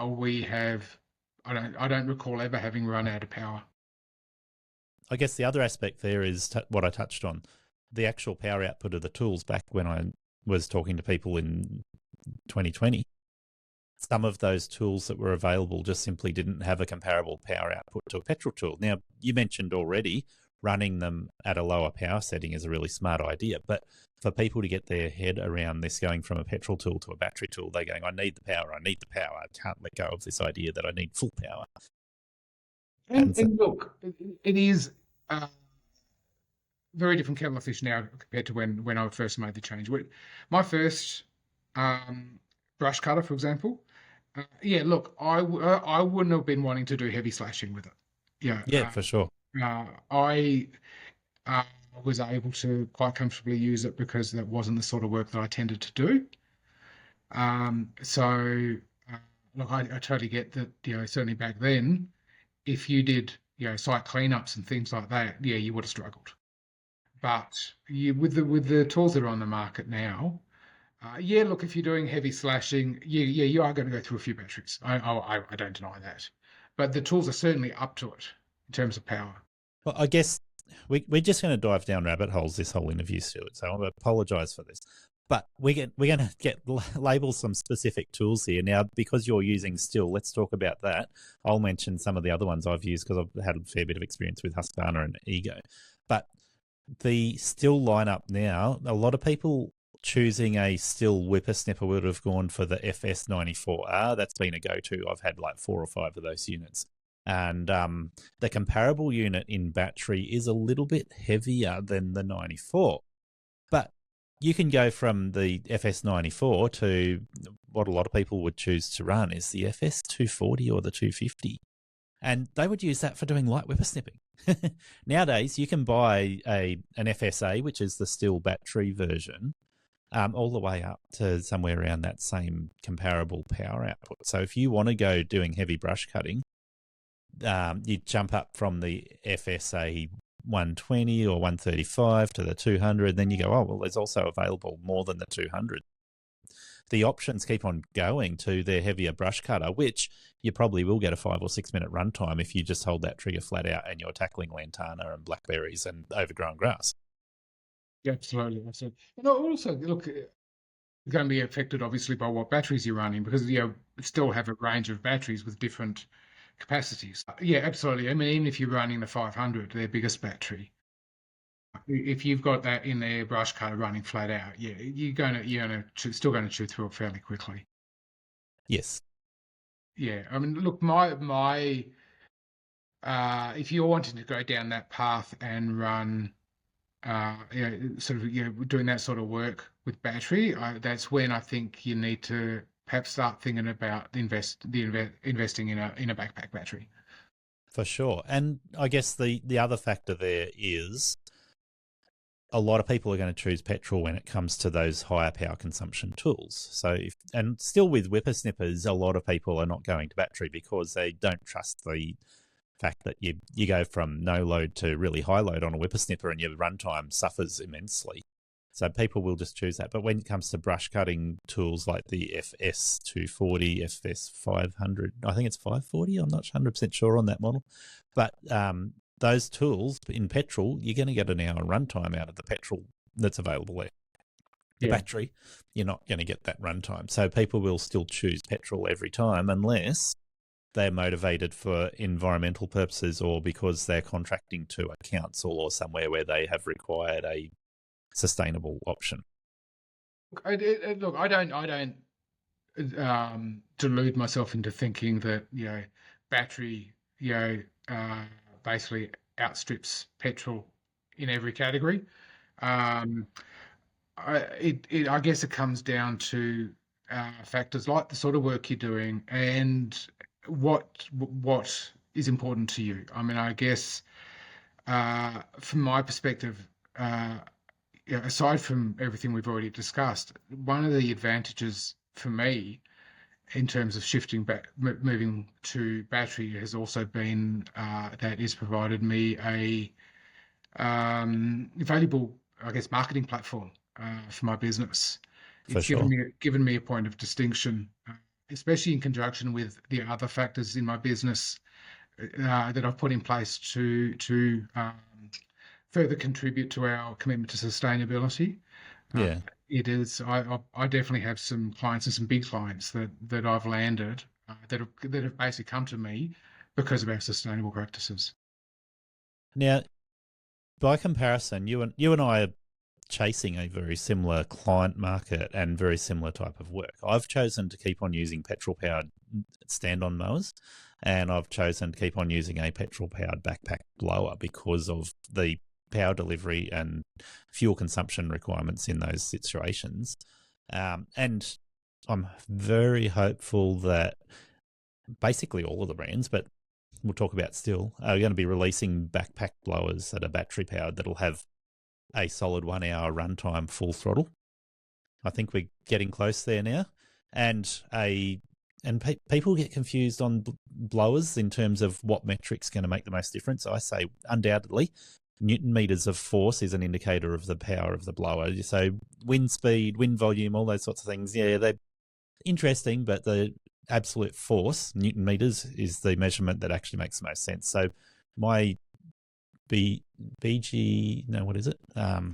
don't recall ever having run out of power. I guess the other aspect there is what I touched on, the actual power output of the tools back when I was talking to people in 2020. Some of those tools that were available just simply didn't have a comparable power output to a petrol tool. Now, you mentioned already running them at a lower power setting is a really smart idea, but for people to get their head around this going from a petrol tool to a battery tool, they're going, I need the power, I can't let go of this idea that I need full power. And look, it is very different kettle of fish now compared to when I first made the change. My first brush cutter, for example, look, I wouldn't have been wanting to do heavy slashing with it. Yeah, for sure. I was able to quite comfortably use it because that wasn't the sort of work that I tended to do. Look, I totally get that, certainly back then, if you did, site cleanups and things like that, you would have struggled. But with the tools that are on the market now, look, if you're doing heavy slashing, you are going to go through a few batteries. I don't deny that. But the tools are certainly up to it in terms of power. Well, I guess we're just going to dive down rabbit holes this whole interview, Stuart, so I apologise for this. But we're going to label some specific tools here. Now, because you're using Still, let's talk about that. I'll mention some of the other ones I've used because I've had a fair bit of experience with Husqvarna and Ego. But the Still lineup now, a lot of people choosing a Still whippersnipper would have gone for the FS94R. That's been a go-to. I've had like 4 or 5 of those units. And the comparable unit in battery is a little bit heavier than the 94. But you can go from the FS94 to what a lot of people would choose to run is the FS240 or the 250. And they would use that for doing light whippersnipping. Nowadays, you can buy an FSA, which is the Still battery version, all the way up to somewhere around that same comparable power output. So if you want to go doing heavy brush cutting, you jump up from the FSA 120 or 135 to the 200, then you go, oh, well, there's also available more than the 200. The options keep on going to their heavier brush cutter, which you probably will get a 5 or 6 minute runtime if you just hold that trigger flat out and you're tackling lantana and blackberries and overgrown grass. Yeah, absolutely. And also, look, you're going to be affected obviously by what batteries you're running because you still have a range of batteries with different capacities. Yeah, absolutely. I mean, even if you're running the 500, their biggest battery, if you've got that in their brush cutter running flat out, you're still going to chew through it fairly quickly. Yes. Yeah, I mean, look, if you're wanting to go down that path and run, doing that sort of work with battery, that's when I think you need to perhaps start thinking about investing in a backpack battery. For sure. And I guess the other factor there is a lot of people are going to choose petrol when it comes to those higher power consumption tools. So, and still with whippersnippers, a lot of people are not going to battery because they don't trust the fact that you go from no load to really high load on a whippersnipper and your runtime suffers immensely. So people will just choose that. But when it comes to brush cutting tools like the FS240, FS500, I think it's 540, I'm not 100% sure on that model. But those tools in petrol, you're going to get an hour runtime out of the petrol that's available there. The battery, you're not going to get that runtime. So people will still choose petrol every time unless they're motivated for environmental purposes or because they're contracting to a council or somewhere where they have required a sustainable option. I don't delude myself into thinking that battery basically outstrips petrol in every category. I guess it comes down to factors like the sort of work you're doing and what is important to you. I mean, I guess from my perspective, aside from everything we've already discussed, one of the advantages for me in terms of shifting back, moving to battery has also been that it's provided me a valuable, I guess, marketing platform for my business. For It's sure. given me a point of distinction, especially in conjunction with the other factors in my business that I've put in place to further contribute to our commitment to sustainability. Yeah. It is. I definitely have some clients and some big clients that I've landed that have basically come to me because of our sustainable practices. Now, by comparison, you and I are chasing a very similar client market and very similar type of work. I've chosen to keep on using petrol-powered stand-on mowers, and I've chosen to keep on using a petrol-powered backpack blower because of the power delivery and fuel consumption requirements in those situations. And I'm very hopeful that basically all of the brands, but we'll talk about still, are going to be releasing backpack blowers that are battery-powered that'll have a solid 1 hour runtime full throttle. I think we're getting close there now. And people get confused on blowers in terms of what metric's going to make the most difference. I say undoubtedly Newton meters of force is an indicator of the power of the blower. So wind speed, wind volume, all those sorts of things, yeah, they're interesting, but the absolute force, Newton meters, is the measurement that actually makes the most sense. So my BG, no, what is it? BR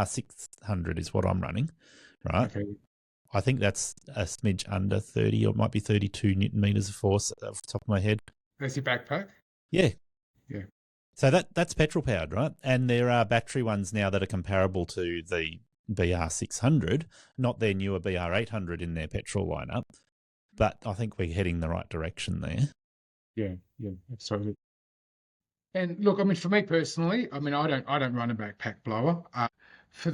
600 is what I'm running, right? Okay. I think that's a smidge under 30, or it might be 32 Newton meters of force off the top of my head. That's your backpack? Yeah. Yeah. So that's petrol powered, right? And there are battery ones now that are comparable to the BR 600, not their newer BR 800 in their petrol lineup. But I think we're heading the right direction there. Yeah, absolutely. And look, I mean, for me personally, I mean, I don't run a backpack blower. For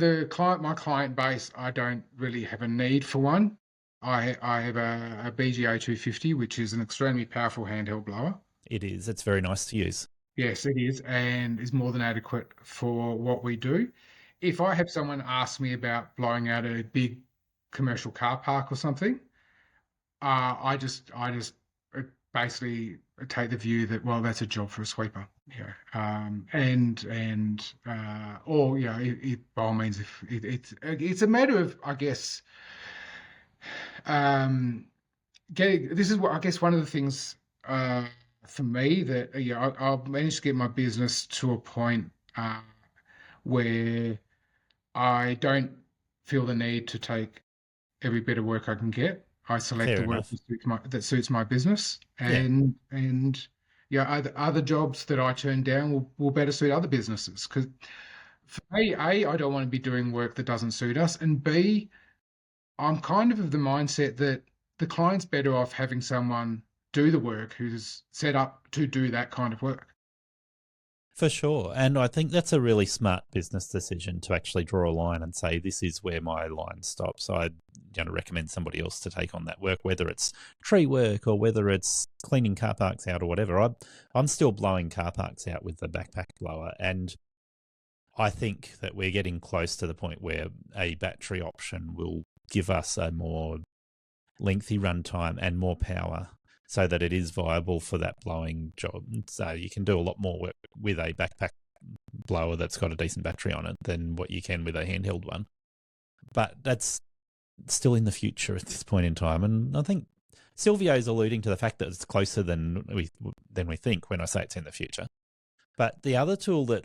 my client base, I don't really have a need for one. I have a BGA 250, which is an extremely powerful handheld blower. It is. It's very nice to use. Yes, it is, and is more than adequate for what we do. If I have someone ask me about blowing out a big commercial car park or something, I just basically take the view that, well, that's a job for a sweeper. Yeah. Or by all means, if it's a matter of, I guess, this is what I guess one of the things for me that I've managed to get my business to a point where I don't feel the need to take every bit of work I can get. I select the work that suits my business, and other jobs that I turn down will better suit other businesses. Because for me, A, I don't want to be doing work that doesn't suit us, and B, I'm kind of the mindset that the client's better off having someone do the work who's set up to do that kind of work. For sure. And I think that's a really smart business decision to actually draw a line and say, this is where my line stops. I'd recommend somebody else to take on that work, whether it's tree work or whether it's cleaning car parks out or whatever. I'm still blowing car parks out with the backpack blower. And I think that we're getting close to the point where a battery option will give us a more lengthy runtime and more power, so that it is viable for that blowing job. So you can do a lot more work with a backpack blower that's got a decent battery on it than what you can with a handheld one. But that's still in the future at this point in time. And I think Silvio's alluding to the fact that it's closer than we think when I say it's in the future. But the other tool that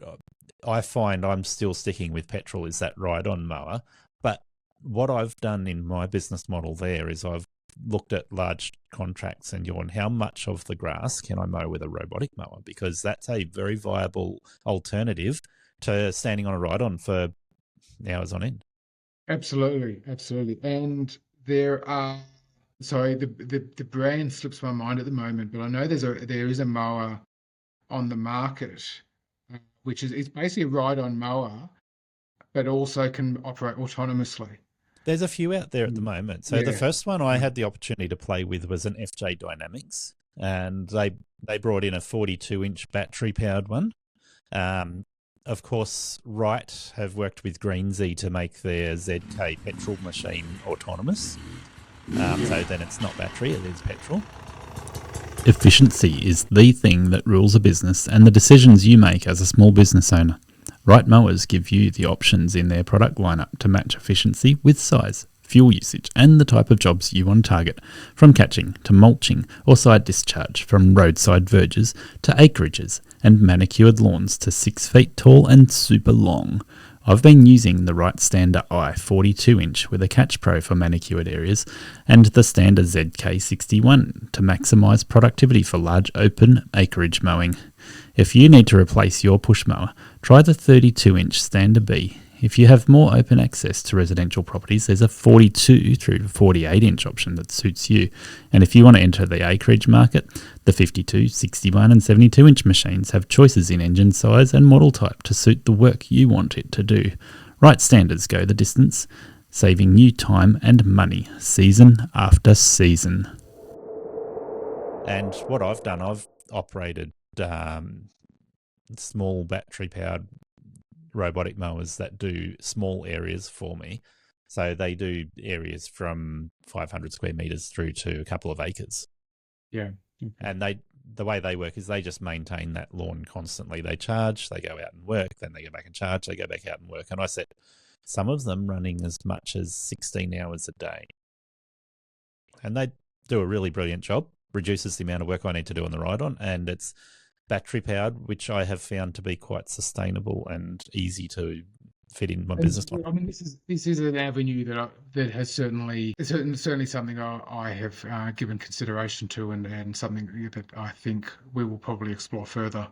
I find I'm still sticking with petrol is that ride-on mower. But what I've done in my business model there is I've looked at large contracts and on how much of the grass can I mow with a robotic mower, because that's a very viable alternative to standing on a ride-on for hours on end. Absolutely. And there are, sorry, the brand slips my mind at the moment, but I know there is a mower on the market, which is, it's basically a ride-on mower, but also can operate autonomously. There's a few out there at the moment. So the Yeah. first one I had the opportunity to play with was an FJ Dynamics, and they brought in a 42-inch battery-powered one. Of course, Wright have worked with Greensy to make their ZK petrol machine autonomous. So then it's not battery, it is petrol. Efficiency is the thing that rules a business and the decisions you make as a small business owner. Wright Mowers give you the options in their product lineup to match efficiency with size, fuel usage, and the type of jobs you want to target, from catching to mulching or side discharge, from roadside verges to acreages, and manicured lawns to 6 feet tall and super long. I've been using the Wright Stander I 42-inch with a Catch Pro for manicured areas and the Stander ZK61 to maximise productivity for large open acreage mowing. If you need to replace your push mower, try the 32-inch Stander B. If you have more open access to residential properties, there's a 42 through to 48-inch option that suits you. And if you want to enter the acreage market, the 52, 61 and 72-inch machines have choices in engine size and model type to suit the work you want it to do. Wright Standards go the distance, saving you time and money season after season. And what I've done, I've operated small battery-powered robotic mowers that do small areas for me. So they do areas from 500 square meters through to a couple of acres. Yeah. And the way they work is they just maintain that lawn constantly. They charge, they go out and work, then they go back and charge, they go back out and work. And I set some of them running as much as 16 hours a day. And they do a really brilliant job, reduces the amount of work I need to do on the ride-on, and it's battery powered, which I have found to be quite sustainable and easy to fit in my business model. I mean, this is an avenue that has certainly something I have given consideration to, and something that I think we will probably explore further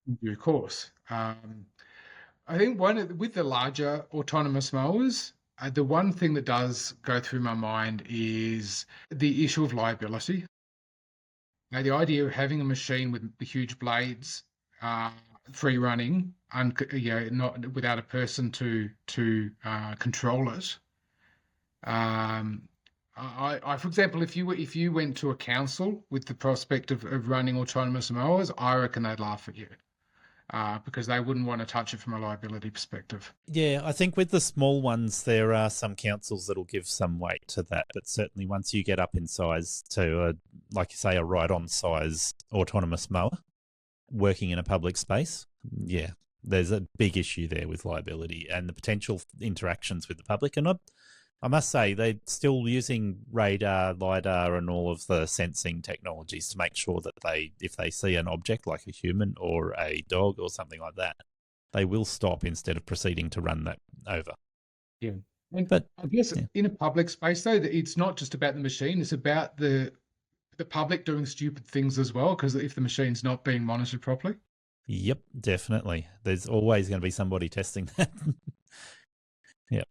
in due course. I think with the larger autonomous mowers, the one thing that does go through my mind is the issue of liability. Now, the idea of having a machine with the huge blades, free running, not without a person to control it. For example, if you went to a council with the prospect of running autonomous mowers, I reckon they'd laugh at you. Because they wouldn't want to touch it from a liability perspective. Yeah, I think with the small ones, there are some councils that'll give some weight to that. But certainly once you get up in size to, like you say, a ride-on size autonomous mower working in a public space, yeah, there's a big issue there with liability and the potential interactions with the public. And I must say, they're still using radar, LiDAR, and all of the sensing technologies to make sure that if they see an object like a human or a dog or something like that, they will stop instead of proceeding to run that over. Yeah. And But I guess in a public space, though, it's not just about the machine, it's about the public doing stupid things as well, because if the machine's not being monitored properly. Yep, definitely. There's always going to be somebody testing that. Yeah.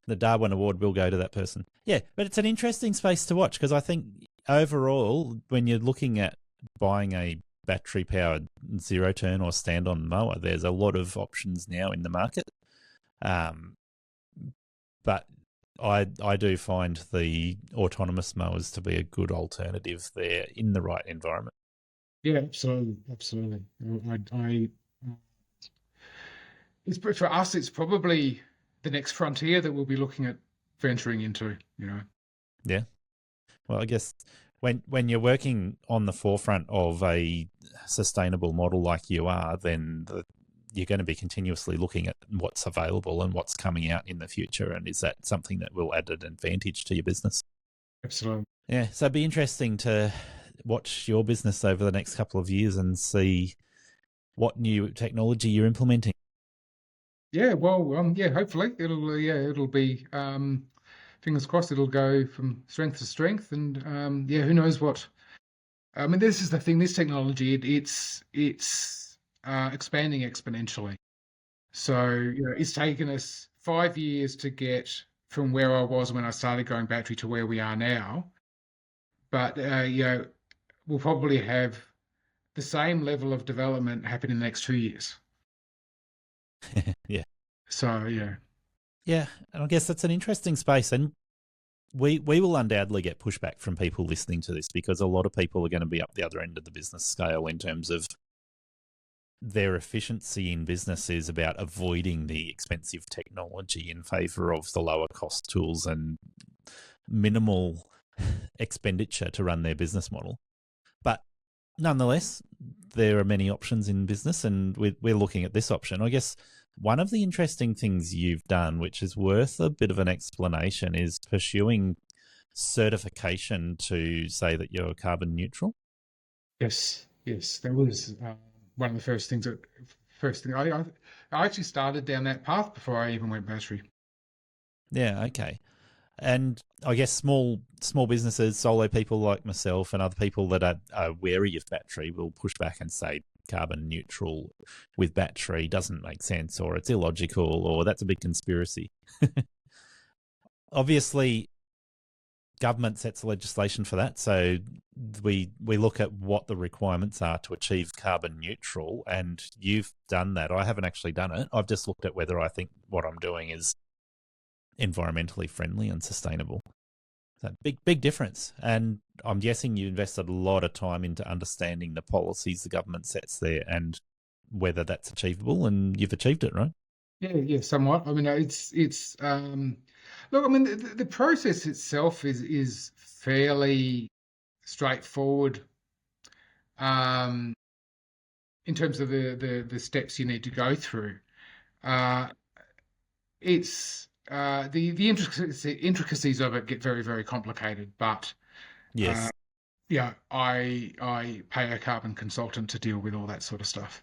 The Darwin Award will go to that person. Yeah, but it's an interesting space to watch because I think overall, when you're looking at buying a battery-powered zero-turn or stand-on mower, there's a lot of options now in the market. But I do find the autonomous mowers to be a good alternative there in the right environment. Yeah, absolutely. For us, it's probably the next frontier that we'll be looking at venturing into, Yeah. Well, I guess when you're working on the forefront of a sustainable model like you are, then you're going to be continuously looking at what's available and what's coming out in the future. And is that something that will add an advantage to your business? Absolutely. Yeah. So it'd be interesting to watch your business over the next couple of years and see what new technology you're implementing. Yeah, well, hopefully it'll be, fingers crossed, it'll go from strength to strength, and who knows what. I mean, this is the thing. This technology, it's expanding exponentially. So it's taken us 5 years to get from where I was when I started going battery to where we are now. But we'll probably have the same level of development happen in the next 2 years. Yeah. So yeah. Yeah, and I guess that's an interesting space, and we will undoubtedly get pushback from people listening to this because a lot of people are going to be up the other end of the business scale in terms of their efficiency in business is about avoiding the expensive technology in favour of the lower cost tools and minimal expenditure to run their business model. But nonetheless, there are many options in business, and we're looking at this option. I guess one of the interesting things you've done, which is worth a bit of an explanation, is pursuing certification to say that you're carbon neutral. Yes, that was one of the first things I actually started down that path before I even went battery. Yeah, okay. And I guess small businesses, solo people like myself and other people that are wary of battery will push back and say carbon neutral with battery doesn't make sense, or it's illogical, or that's a big conspiracy. Obviously, government sets legislation for that, so we look at what the requirements are to achieve carbon neutral, and you've done that. I haven't actually done it. I've just looked at whether I think what I'm doing is environmentally friendly and sustainable. So big difference. And I'm guessing you invested a lot of time into understanding the policies the government sets there and whether that's achievable, and you've achieved it, right? Yeah, somewhat. I mean, it's look. I mean, the process itself is fairly straightforward. In terms of the steps you need to go through, it's the intricacies of it get very, very complicated. But Yes. yeah, I pay a carbon consultant to deal with all that sort of stuff.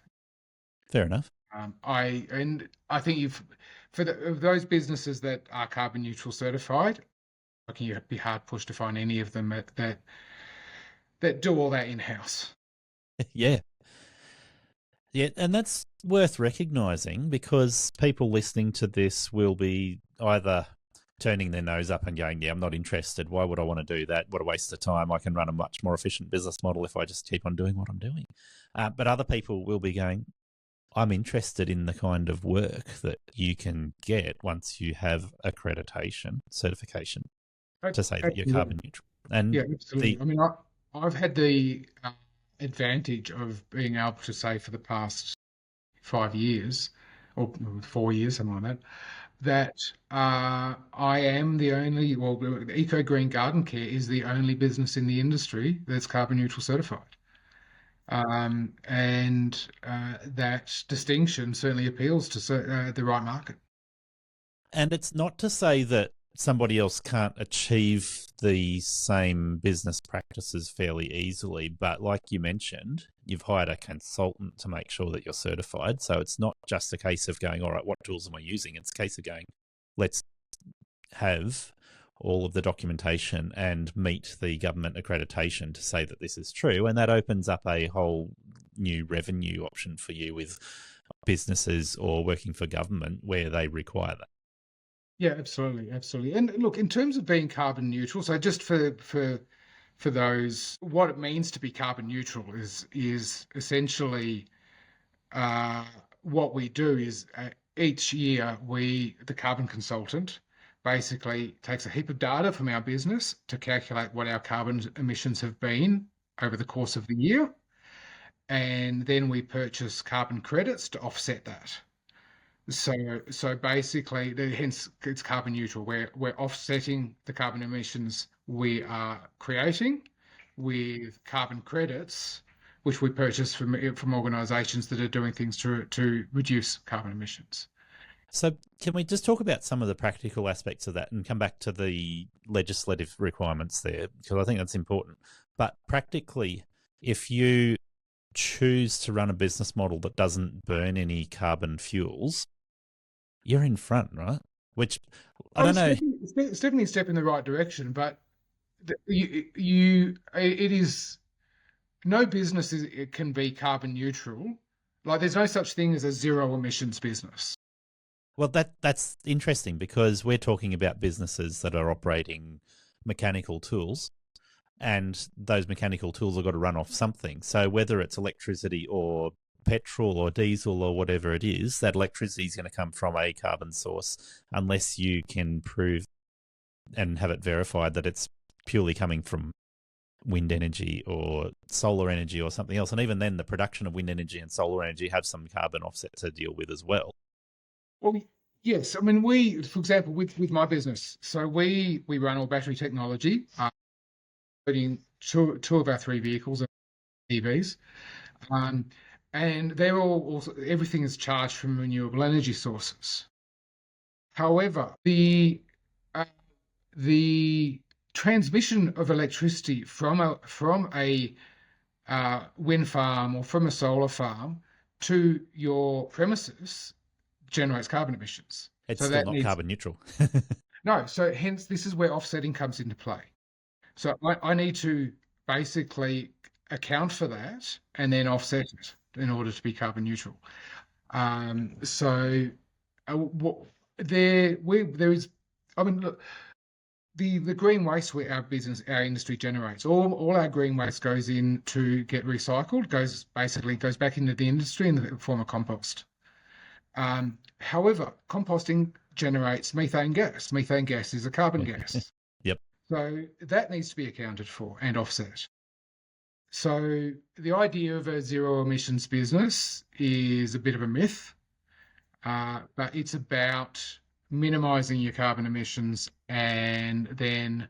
Fair enough. I think for those businesses that are carbon neutral certified, I think you'd be hard pushed to find any of them that do all that in house. Yeah. Yeah, and that's worth recognising because people listening to this will be either turning their nose up and going, yeah, I'm not interested. Why would I want to do that? What a waste of time. I can run a much more efficient business model if I just keep on doing what I'm doing. But other people will be going, I'm interested in the kind of work that you can get once you have accreditation, certification, to say that you're carbon neutral. And yeah, absolutely. I mean, I've had the advantage of being able to say for the past 5 years or 4 years, something like that, I am the only, well, Eco Green Garden Care is the only business in the industry that's carbon neutral certified. And that distinction certainly appeals to the right market. And it's not to say that somebody else can't achieve the same business practices fairly easily, but like you mentioned, you've hired a consultant to make sure that you're certified. So it's not just a case of going, all right, what tools am I using? It's a case of going, let's have all of the documentation and meet the government accreditation to say that this is true. And that opens up a whole new revenue option for you with businesses or working for government where they require that. Yeah, absolutely. And look, in terms of being carbon neutral, so just for those, what it means to be carbon neutral is essentially what we do is each year the carbon consultant basically takes a heap of data from our business to calculate what our carbon emissions have been over the course of the year, and then we purchase carbon credits to offset that. So basically, hence it's carbon neutral. We're offsetting the carbon emissions we are creating with carbon credits, which we purchase from organisations that are doing things to reduce carbon emissions. So can we just talk about some of the practical aspects of that and come back to the legislative requirements there? Because I think that's important. But practically, if you choose to run a business model that doesn't burn any carbon fuels, you're in front, right? Which I don't know. It's definitely a step in the right direction, but it is no business it can be carbon neutral. Like there's no such thing as a zero emissions business. Well, that's interesting because we're talking about businesses that are operating mechanical tools, and those mechanical tools have got to run off something. So whether it's electricity or petrol or diesel or whatever it is, that electricity is going to come from a carbon source unless you can prove and have it verified that it's purely coming from wind energy or solar energy or something else. And even then, the production of wind energy and solar energy have some carbon offset to deal with as well. Well, yes. I mean, we, for example, with my business, so we run all battery technology, including two of our 3 vehicles are EVs, and they're all also, everything is charged from renewable energy sources. However, the transmission of electricity from a wind farm or from a solar farm to your premises generates carbon emissions. It's So still that not needs- carbon neutral. No, so hence this is where offsetting comes into play. So I need to basically account for that and then offset it in order to be carbon neutral. There is, I mean, look, the green waste our industry generates, all our green waste goes in to get recycled, goes back into the industry in the form of compost. However, composting generates methane gas. Methane gas is a carbon gas. Yep. So that needs to be accounted for and offset. So the idea of a zero emissions business is a bit of a myth, but it's about minimizing your carbon emissions and then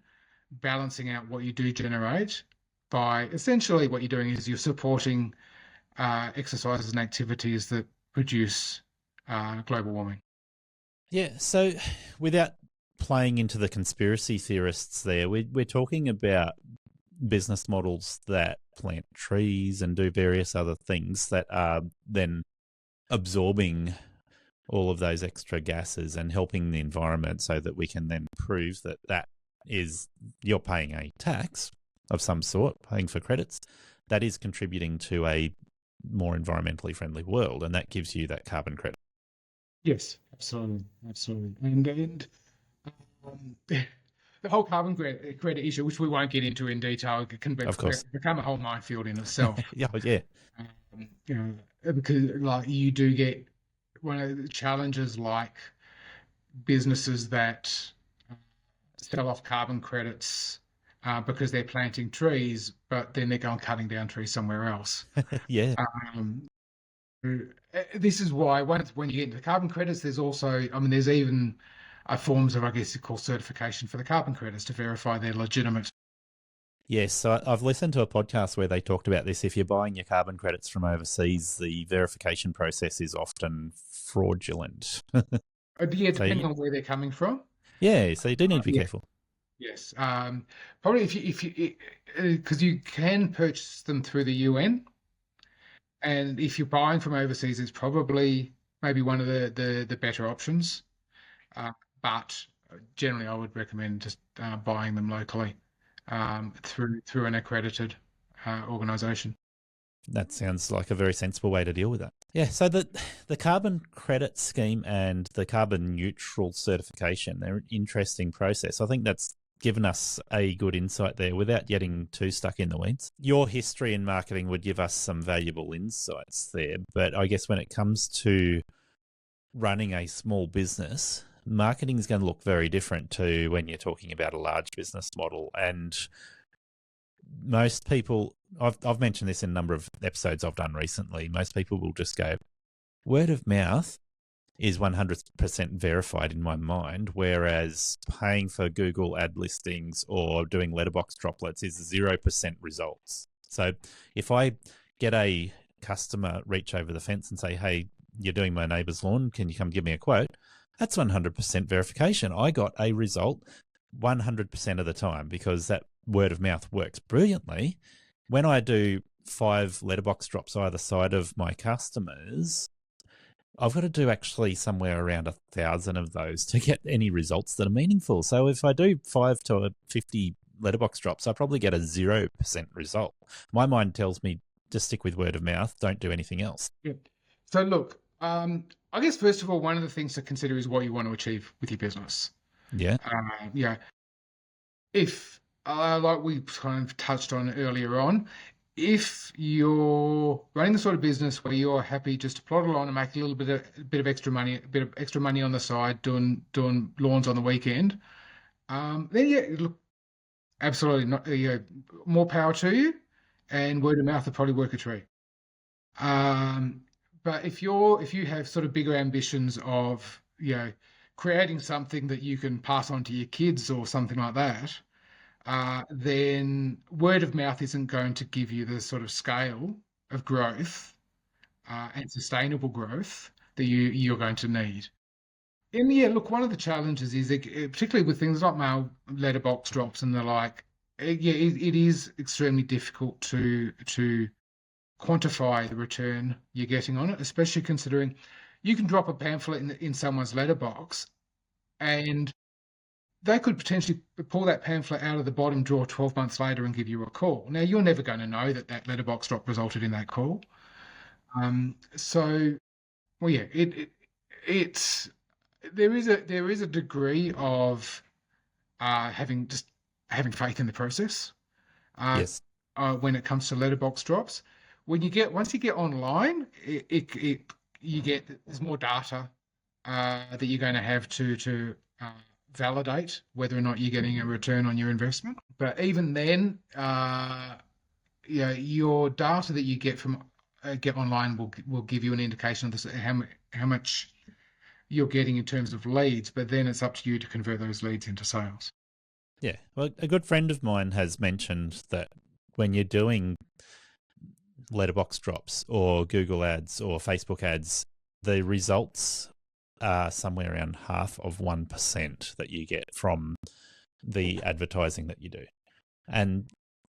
balancing out what you do generate by essentially what you're doing is you're supporting exercises and activities that produce global warming. Yeah, so without playing into the conspiracy theorists there, we're talking about business models that plant trees and do various other things that are then absorbing all of those extra gases and helping the environment so that we can then prove that that is, you're paying a tax of some sort, paying for credits, that is contributing to a more environmentally friendly world, and that gives you that carbon credit. Yes, absolutely. And the whole carbon credit issue, which we won't get into in detail, can become a whole minefield in itself. Yeah. Because like you do get one of the challenges, like businesses that sell off carbon credits because they're planting trees, but then they're going cutting down trees somewhere else. Yeah. This is why when you get into carbon credits, there's also, I mean, there's even forms of, I guess you call certification for the carbon credits to verify they're legitimate. Yes, so I've listened to a podcast where they talked about this. If you're buying your carbon credits from overseas, the verification process is often fraudulent. Yeah, depending on where they're coming from. Yeah, so you do need to be careful. Yes, probably if you because you can purchase them through the UN, and if you're buying from overseas, it's probably maybe one of the better options. But generally, I would recommend just buying them locally through an accredited organisation. That sounds like a very sensible way to deal with that. Yeah, so the carbon credit scheme and the carbon neutral certification, they're an interesting process. I think that's given us a good insight there without getting too stuck in the weeds. Your history in marketing would give us some valuable insights there, but I guess when it comes to running a small business, marketing is going to look very different to when you're talking about a large business model. And most people, I've mentioned this in a number of episodes I've done recently, most people will just go, word of mouth is 100% verified in my mind, whereas paying for Google ad listings or doing letterbox droplets is 0% results. So if I get a customer reach over the fence and say, hey, you're doing my neighbour's lawn, can you come give me a quote? That's 100% verification. I got a result 100% of the time because that word of mouth works brilliantly. When I do 5 letterbox drops either side of my customers, I've got to do actually somewhere around 1,000 of those to get any results that are meaningful. So if I do 5 to 50 letterbox drops, I probably get a 0% result. My mind tells me just stick with word of mouth, don't do anything else. Yeah. So look, I guess first of all, one of the things to consider is what you want to achieve with your business. Yeah. If like we kind of touched on earlier on, if you're running the sort of business where you're happy just to plod along and make a little bit of extra money, a bit of extra money on the side, doing lawns on the weekend, then yeah, look, absolutely not. More power to you, and word of mouth will probably work a treat. But if you have sort of bigger ambitions of creating something that you can pass on to your kids or something like that, then word of mouth isn't going to give you the sort of scale of growth and sustainable growth that you're going to need. And yeah, look, one of the challenges is, particularly with things like mail letterbox drops and the like, it is extremely difficult to quantify the return you're getting on it, especially considering you can drop a pamphlet in someone's letterbox and they could potentially pull that pamphlet out of the bottom drawer 12 months later and give you a call. Now, you're never going to know that letterbox drop resulted in that call. So, well, yeah, there is a degree of having faith in the process. Yes. When it comes to letterbox drops, once you get online, there's more data that you're going to have to validate whether or not you're getting a return on your investment. But even then, your data that you get from get online will give you an indication of how much you're getting in terms of leads. But then it's up to you to convert those leads into sales. Yeah. Well, a good friend of mine has mentioned that when you're doing letterbox drops or Google ads or Facebook ads, the results are somewhere around 0.5% that you get from the advertising that you do. And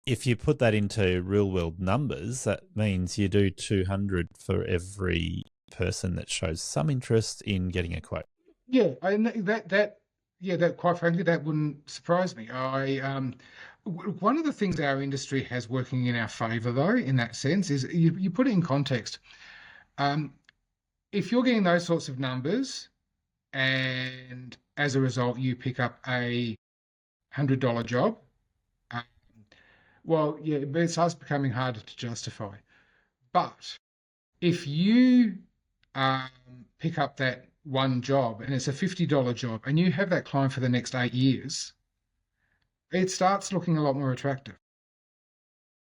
if you put that into real world numbers, that means you do 200 for every person that shows some interest in getting a quote. Yeah, that quite frankly, that wouldn't surprise me. One of the things our industry has working in our favour, though, in that sense, is you put it in context. If you're getting those sorts of numbers, and as a result you pick up a $100 job, but it starts becoming harder to justify. But if you pick up that one job and it's a $50 job and you have that client for the next 8 years, it starts looking a lot more attractive.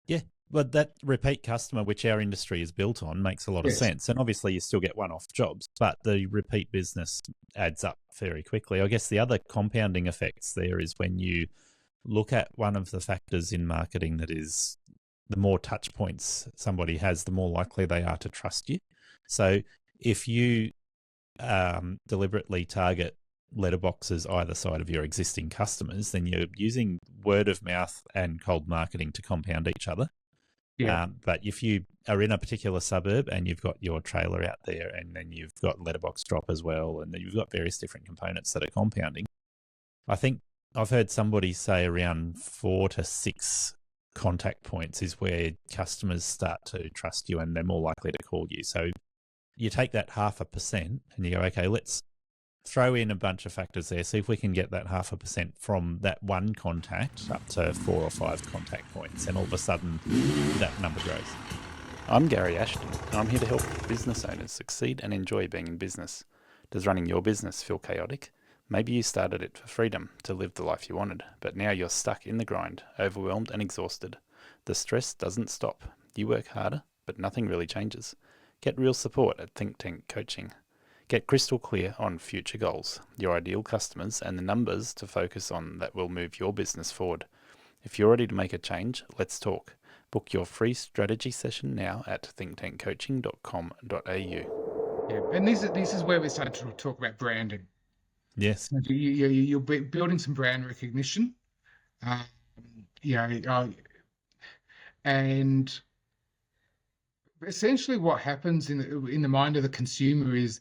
Yeah, but that repeat customer, which our industry is built on, makes a lot of sense. And obviously you still get one-off jobs, but the repeat business adds up very quickly. I guess the other compounding effects there is when you look at one of the factors in marketing that is the more touch points somebody has, the more likely they are to trust you. So if you deliberately target letterboxes either side of your existing customers, then you're using word of mouth and cold marketing to compound each other. Yeah. But if you are in a particular suburb and you've got your trailer out there and then you've got letterbox drop as well, and then you've got various different components that are compounding, I think I've heard somebody say around 4 to 6 contact points is where customers start to trust you and they're more likely to call you. So you take that 0.5% and you go, okay, let's throw in a bunch of factors there, see if we can get that 0.5% from that one contact up to 4 or 5 contact points, and all of a sudden that number grows. I'm Garry Ashton, and I'm here to help business owners succeed and enjoy being in business. Does running your business feel chaotic? Maybe you started it for freedom, to live the life you wanted, but now you're stuck in the grind, overwhelmed and exhausted. The stress doesn't stop. You work harder, but nothing really changes. Get real support at Think Tank Coaching. Get crystal clear on future goals, your ideal customers, and the numbers to focus on that will move your business forward. If you're ready to make a change, let's talk. Book your free strategy session now at thinktankcoaching.com.au. Yeah, and this is where we start to talk about branding. Yes. You're building some brand recognition. And essentially what happens in the mind of the consumer is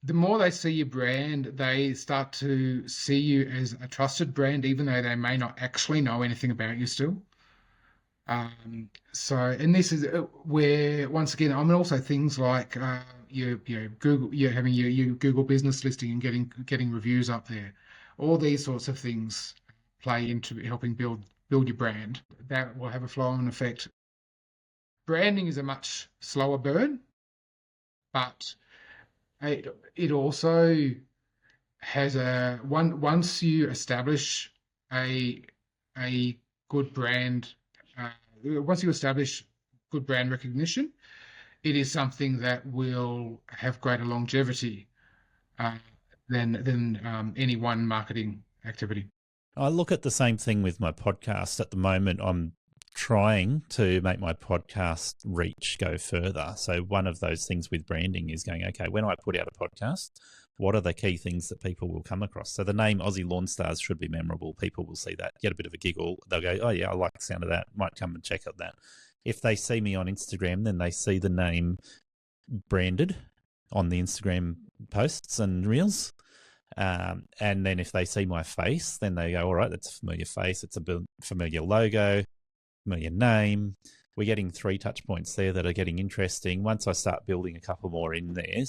the more they see your brand, they start to see you as a trusted brand, even though they may not actually know anything about you still. And this is where, once again, I mean, also things like Google, having your Google business listing and getting reviews up there. All these sorts of things play into helping build your brand. That will have a flow-on effect branding is a much slower burn, but it also has once you establish a good brand, once you establish good brand recognition, it is something that will have greater longevity than any one marketing activity. I look at the same thing with my podcast. At the moment, I'm trying to make my podcast reach go further. So one of those things with branding is going, okay, when I put out a podcast, what are the key things that people will come across? So the name Aussie Lawn Stars should be memorable. People will see that, get a bit of a giggle. They'll go, oh yeah, I like the sound of that. Might come and check out that. If they see me on Instagram, then they see the name branded on the Instagram posts and reels. And then if they see my face, then they go, all right, that's a familiar face. It's a familiar logo, familiar name. We're getting 3 touch points there that are getting interesting. Once I start building a couple more in there,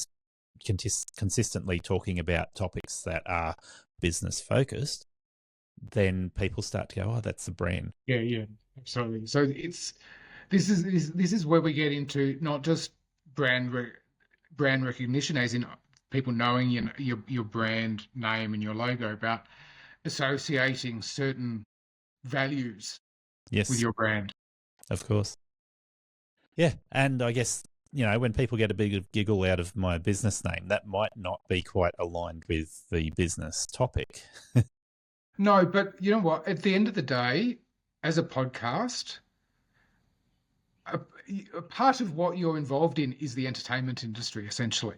consistently talking about topics that are business focused, then people start to go, oh, that's the brand. Yeah, absolutely. So this is where we get into not just brand recognition, as in people knowing your brand name and your logo, but associating certain values with your brand. Of course. Yeah, and I guess, when people get a big giggle out of my business name, that might not be quite aligned with the business topic. No, but you know what? At the end of the day, as a podcast, a part of what you're involved in is the entertainment industry, essentially.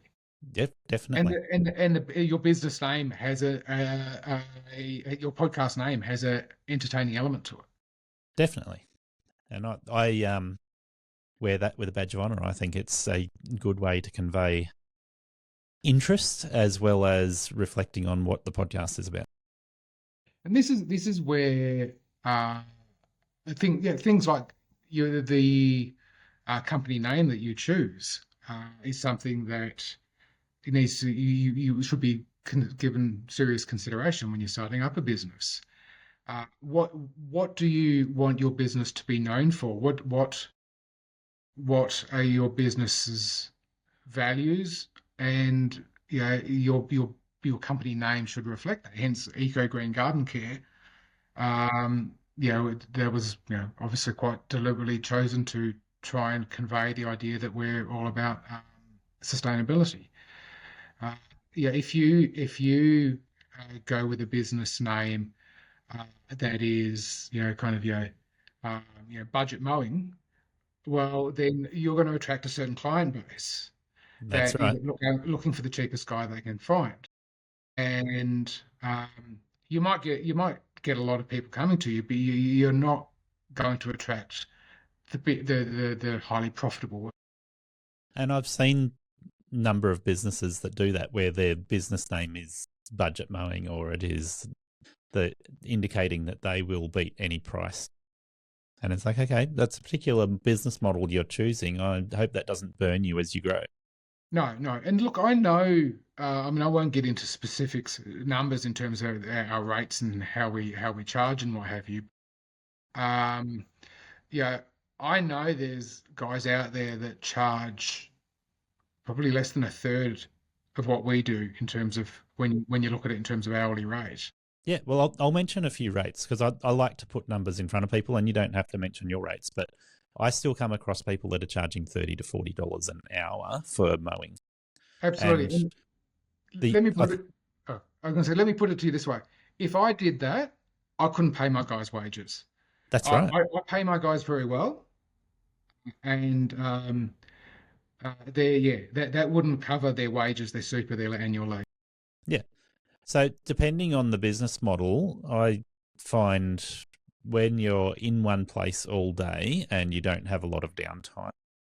Yep, definitely. And your business name has your podcast name has a entertaining element to it. Definitely. And I wear that with a badge of honour. I think it's a good way to convey interest as well as reflecting on what the podcast is about. And this is where I think things like the company name that you choose is something that it needs to you should be given serious consideration when you're starting up a business. What do you want your business to be known for? What are your business's values? And your company name should reflect that. Hence, Eco Green Garden Care. There was obviously quite deliberately chosen to try and convey the idea that we're all about sustainability. If you go with a business name that is budget mowing, well, then you're going to attract a certain client base. That's right. Looking for the cheapest guy they can find, and you might get a lot of people coming to you, but you're not going to attract the highly profitable. And I've seen a number of businesses that do that, where their business name is budget mowing, or it is indicating that they will beat any price. And it's like, okay, that's a particular business model you're choosing. I hope that doesn't burn you as you grow. No. And look, I know, I won't get into specifics, numbers in terms of our rates and how we charge and what have you. I know there's guys out there that charge probably less than a third of what we do in terms of when you look at it in terms of hourly rate. Yeah, well, I'll mention a few rates because I like to put numbers in front of people, and you don't have to mention your rates, but I still come across people that are charging $30 to $40 an hour for mowing. Absolutely. Let me put it to you this way. If I did that, I couldn't pay my guys' wages. That's right. I pay my guys very well, and that wouldn't cover their wages, their super, their annual leave. Yeah. So depending on the business model, I find when you're in one place all day and you don't have a lot of downtime,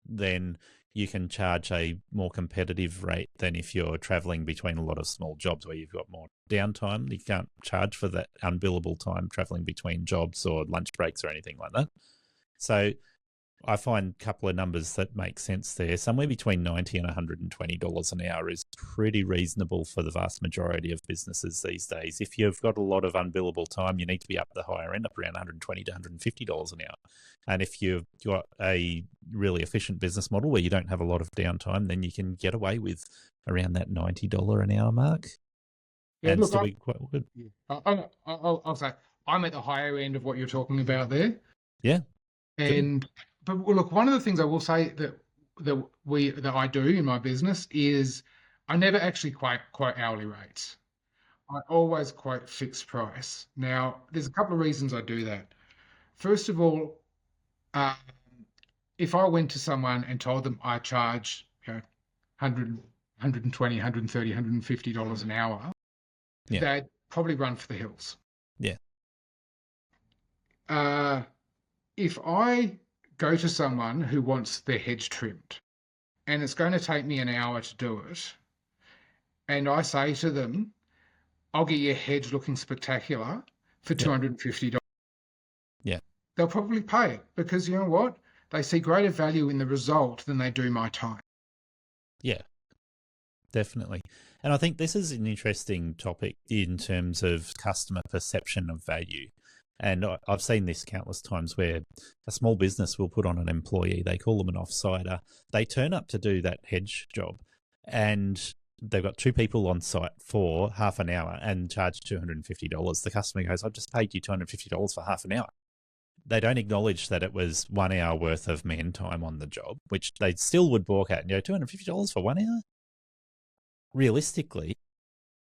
then you can charge a more competitive rate than if you're traveling between a lot of small jobs where you've got more downtime. You can't charge for that unbillable time traveling between jobs or lunch breaks or anything like that. So I find a couple of numbers that make sense there. Somewhere between $90 and $120 an hour is pretty reasonable for the vast majority of businesses these days. If you've got a lot of unbillable time, you need to be up the higher end, up around $120 to $150 an hour. And if you've got a really efficient business model where you don't have a lot of downtime, then you can get away with around that $90 an hour mark. Yeah, and look, still be quite good. I'll say I'm at the higher end of what you're talking about there. Yeah. But look, one of the things I will say that I do in my business is I never actually quote hourly rates. I always quote fixed price. Now, there's a couple of reasons I do that. First of all, if I went to someone and told them I charge, $100, $120, $130, $150 an hour, they'd probably run for the hills. Yeah. If I go to someone who wants their hedge trimmed and it's going to take me an hour to do it, and I say to them, I'll get your hedge looking spectacular for $250. Yeah. They'll probably pay it because you know what? They see greater value in the result than they do my time. Yeah, definitely. And I think this is an interesting topic in terms of customer perception of value. And I've seen this countless times where a small business will put on an employee, they call them an offsider, they turn up to do that hedge job and they've got two people on site for half an hour and charge $250. The customer goes, I've just paid you $250 for half an hour. They don't acknowledge that it was 1 hour worth of man time on the job, which they still would balk at and go, $250 for 1 hour? Realistically,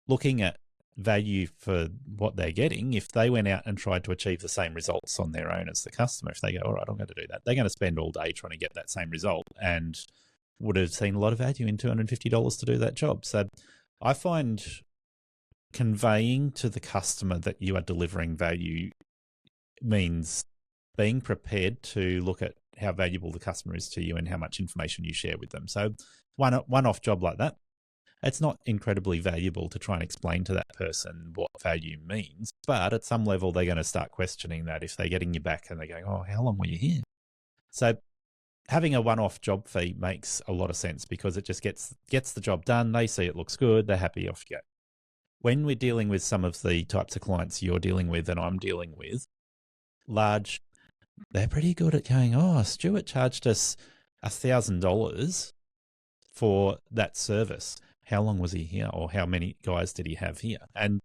looking at value for what they're getting, if they went out and tried to achieve the same results on their own as the customer, if they go, all right, I'm going to do that, they're going to spend all day trying to get that same result and would have seen a lot of value in $250 to do that job. So I find conveying to the customer that you are delivering value means being prepared to look at how valuable the customer is to you and how much information you share with them. So one-off job like that, it's not incredibly valuable to try and explain to that person what value means, but at some level they're going to start questioning that if they're getting you back and they're going, oh, how long were you here? So having a one-off job fee makes a lot of sense because it just gets the job done. They see it looks good. They're happy, off you go. When we're dealing with some of the types of clients you're dealing with and I'm dealing with, large, they're pretty good at going, oh, Stuart charged us $1,000 for that service. How long was he here, or how many guys did he have here? And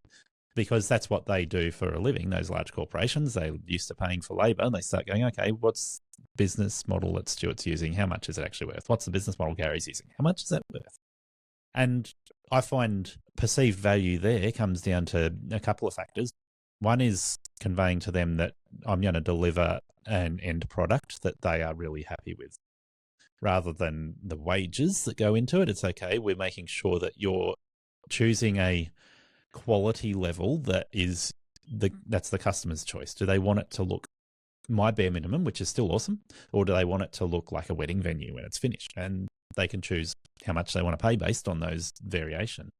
because that's what they do for a living, those large corporations, they're used to paying for labour, and they start going, okay, what's the business model that Stuart's using? How much is it actually worth? What's the business model Gary's using? How much is that worth? And I find perceived value there comes down to a couple of factors. One is conveying to them that I'm going to deliver an end product that they are really happy with. Rather than the wages that go into it, it's okay, we're making sure that you're choosing a quality level that is that's the customer's choice. Do they want it to look my bare minimum, which is still awesome, or do they want it to look like a wedding venue when it's finished? And they can choose how much they want to pay based on those variations.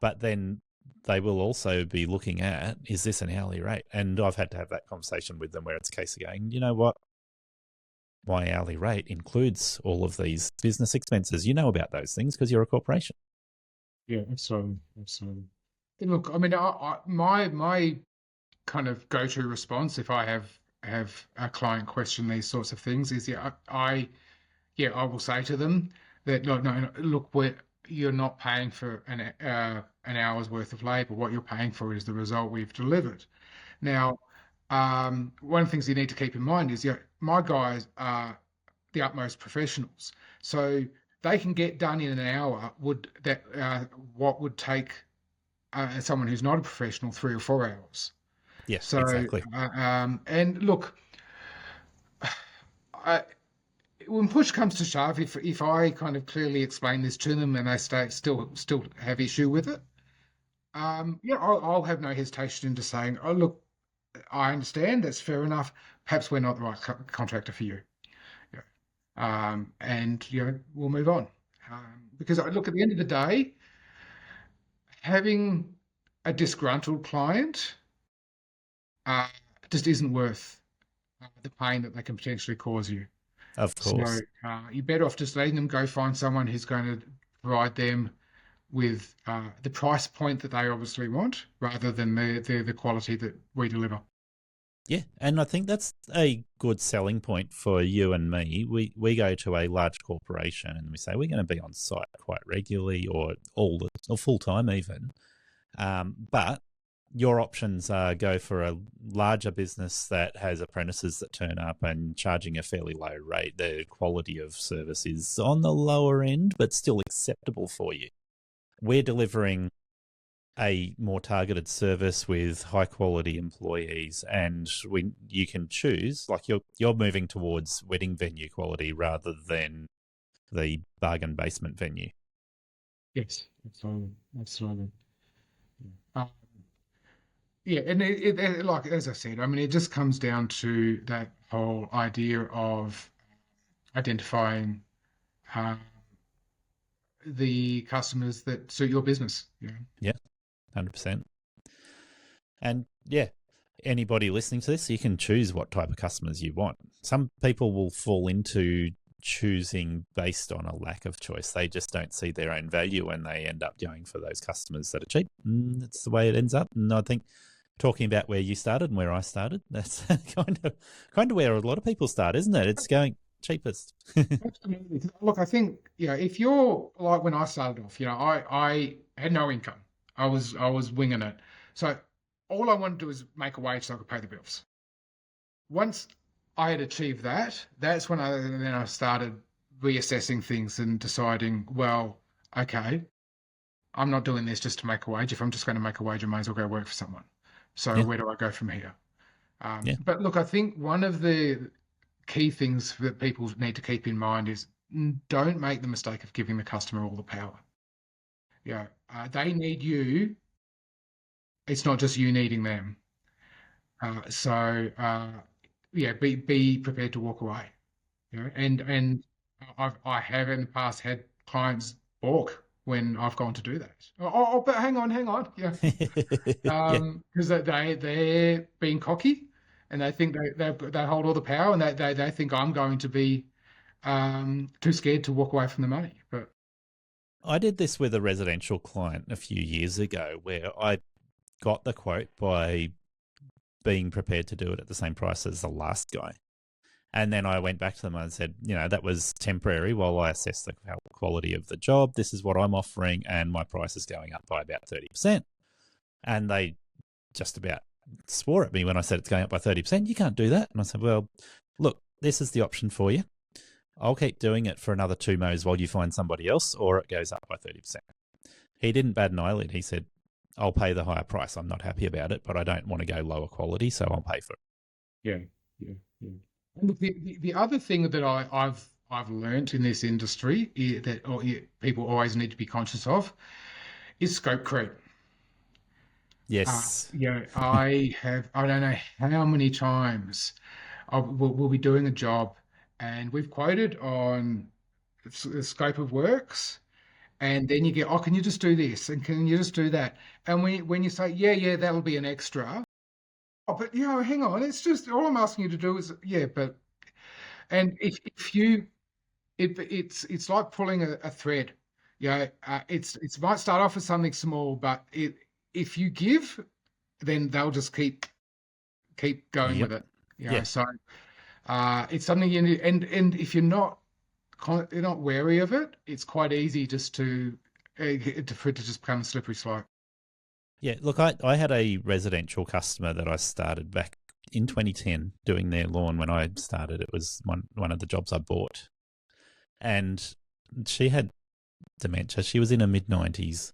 But then they will also be looking at, is this an hourly rate? And I've had to have that conversation with them where it's a case of going, you know what? My hourly rate includes all of these business expenses. You know about those things because you're a corporation. Yeah, absolutely. Look, I mean, my kind of go-to response if I have a client question these sorts of things is, I will say to them that no, look, you're not paying for an hour's worth of labour. What you're paying for is the result we've delivered. Now, one of the things you need to keep in mind is, my guys are the utmost professionals, so they can get done in an hour what would take someone who's not a professional 3 or 4 hours. Yes, so, exactly. And look, when push comes to shove, if I kind of clearly explain this to them and they still have issue with it, I'll have no hesitation into saying, oh, look, I understand, that's fair enough. Perhaps we're not the right contractor for you. And we'll move on. Because look, at the end of the day, having a disgruntled client just isn't worth the pain that they can potentially cause you. Of So course. you're better off just letting them go find someone who's going to provide them with the price point that they obviously want, rather than the quality that we deliver. Yeah, and I think that's a good selling point for you and me. We go to a large corporation and we say we're going to be on site quite regularly or or full time even. But your options are go for a larger business that has apprentices that turn up and charging a fairly low rate. The quality of service is on the lower end, but still acceptable for you. We're delivering a more targeted service with high quality employees, and you can choose, like you're moving towards wedding venue quality rather than the bargain basement venue. Yes, absolutely. Um, yeah, and like as I said, I mean, it just comes down to that whole idea of identifying uh, the customers that suit your business. Yeah, 100%. And yeah, anybody listening to this, you can choose what type of customers you want. Some people will fall into choosing based on a lack of choice. They just don't see their own value and they end up going for those customers that are cheap. That's the way it ends up. And I think talking about where you started and where I started, that's kind of where a lot of people start, isn't it? It's going cheapest. Absolutely. Look, I think, if you're like when I started off, I had no income. I was winging it. So all I wanted to do was make a wage so I could pay the bills. Once I had achieved that, that's when I started reassessing things and deciding, well, okay, I'm not doing this just to make a wage. If I'm just going to make a wage, I may as well go work for someone. So Yeah. where do I go from here? Yeah. But look, I think one of the key things that people need to keep in mind is don't make the mistake of giving the customer all the power. They need you. It's not just you needing them. Be prepared to walk away. And I have in the past had clients balk when I've gone to do that. But hang on, yeah, Yeah. because they're being cocky, and they think they hold all the power, and they think I'm going to be too scared to walk away from the money. But I did this with a residential client a few years ago where I got the quote by being prepared to do it at the same price as the last guy. And then I went back to them and said, that was temporary while I assess the quality of the job. This is what I'm offering, and my price is going up by about 30%. And they just about swore at me when I said it's going up by 30%. You can't do that. And I said, well, look, this is the option for you. I'll keep doing it for another 2 mows while you find somebody else, or it goes up by 30%. He didn't bat an eyelid. He said, I'll pay the higher price. I'm not happy about it, but I don't want to go lower quality, so I'll pay for it. yeah. And look, the other thing that I've learned in this industry people always need to be conscious of is scope creep. Yes. I don't know how many times we'll be doing a job and we've quoted on the scope of works, and then you get, can you just do this and can you just do that? And when you say, yeah, that'll be an extra. Oh, but hang on, it's just all I'm asking you to do is but and if you it's like pulling a thread. It might start off as something small, but if you give, then they'll just keep going with it. So it's something you need, and if you're not wary of it, it's quite easy just for it to just become a slippery slope. Yeah, look, I had a residential customer that I started back in 2010 doing their lawn when I started. It was one of the jobs I bought. And she had dementia. She was in her mid-90s.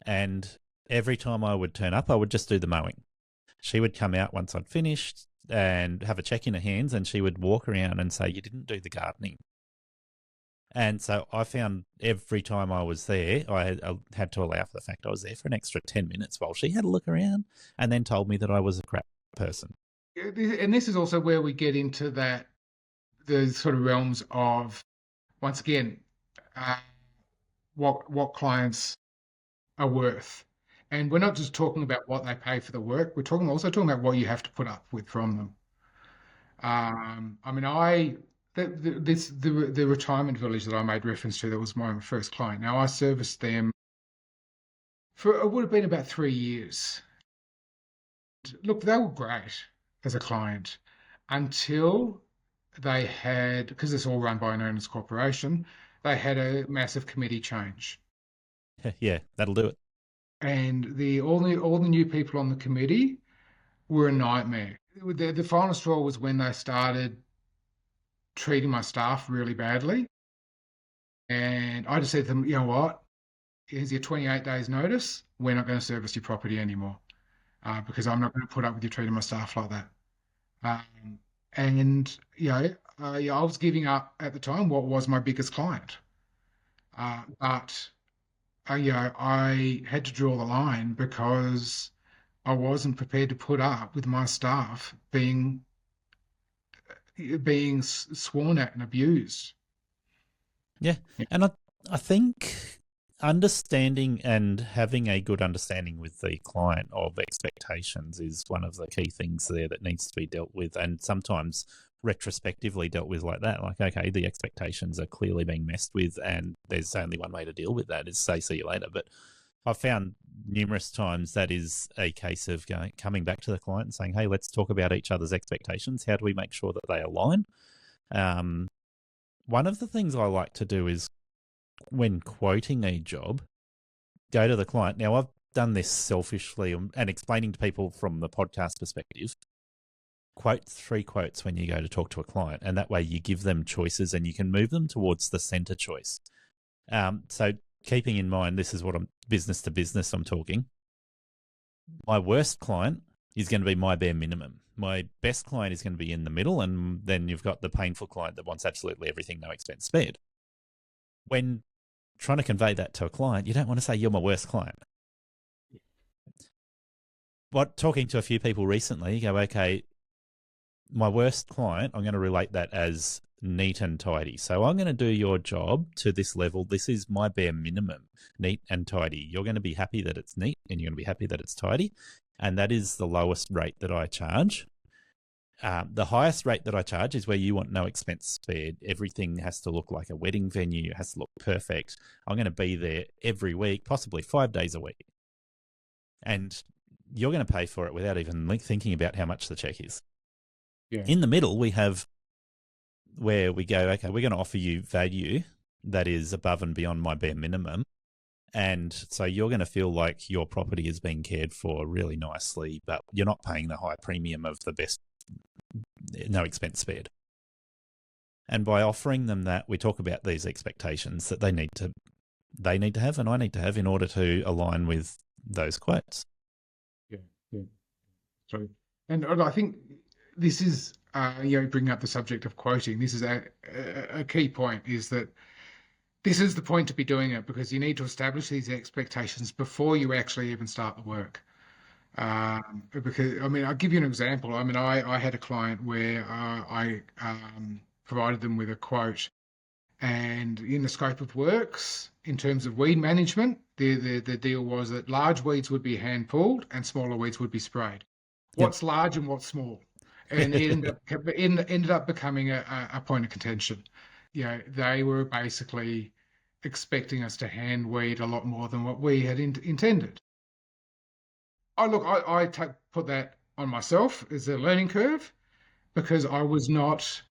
And every time I would turn up, I would just do the mowing. She would come out once I'd finished and have a check in her hands, and she would walk around and say, you didn't do the gardening. And so I found every time I was there, I had to allow for the fact I was there for an extra 10 minutes while she had a look around and then told me that I was a crap person. And this is also where we get into the sort of realms of, once again, what clients are worth. And we're not just talking about what they pay for the work. We're also talking about what you have to put up with from them. I The retirement village that I made reference to, that was my first client. Now, I serviced them for, it would have been about 3 years. Look, they were great as a client until they had, because it's all run by an owners corporation, they had a massive committee change. Yeah, that'll do it. And all the new people on the committee were a nightmare. The final straw was when they started treating my staff really badly. And I just said to them, you know what? Here's your 28 days notice. We're not going to service your property anymore because I'm not going to put up with you treating my staff like that. And, I was giving up at the time what was my biggest client. But I had to draw the line because I wasn't prepared to put up with my staff being sworn at and abused. Yeah. And I think understanding and having a good understanding with the client of expectations is one of the key things there that needs to be dealt with, and sometimes retrospectively dealt with like that. Like, okay, the expectations are clearly being messed with and there's only one way to deal with that is say, see you later. But I've found numerous times that is a case of coming back to the client and saying, hey, let's talk about each other's expectations. How do we make sure that they align? One of the things I like to do is when quoting a job, go to the client. Now, I've done this selfishly and explaining to people from the podcast perspective. Quote 3 quotes when you go to talk to a client, and that way you give them choices and you can move them towards the center choice. So keeping in mind, this is what I'm business to business I'm talking. My worst client is going to be my bare minimum. My best client is going to be in the middle, and then you've got the painful client that wants absolutely everything, no expense spared. When trying to convey that to a client, you don't want to say you're my worst client. But talking to a few people recently, you go, okay, my worst client, I'm going to relate that as neat and tidy. So I'm going to do your job to this level. This is my bare minimum, neat and tidy. You're going to be happy that it's neat and you're going to be happy that it's tidy. And that is the lowest rate that I charge. The highest rate that I charge is where you want no expense spared. Everything has to look like a wedding venue. It has to look perfect. I'm going to be there every week, possibly 5 days a week. And you're going to pay for it without even thinking about how much the check is. Yeah. In the middle, we have where we go, okay, we're going to offer you value that is above and beyond my bare minimum. And so you're going to feel like your property is being cared for really nicely, but you're not paying the high premium of the best, no expense spared. And by offering them that, we talk about these expectations that they need to have and I need to have in order to align with those quotes. Yeah. So, and I think this is, bringing up the subject of quoting, this is a key point, is that this is the point to be doing it, because you need to establish these expectations before you actually even start the work. Because, I'll give you an example. I had a client where I provided them with a quote, and in the scope of works, in terms of weed management, the deal was that large weeds would be hand pulled and smaller weeds would be sprayed. What's large and what's small? And it ended up becoming a point of contention. They were basically expecting us to hand weed a lot more than what we had intended. I put that on myself as a learning curve, because I was not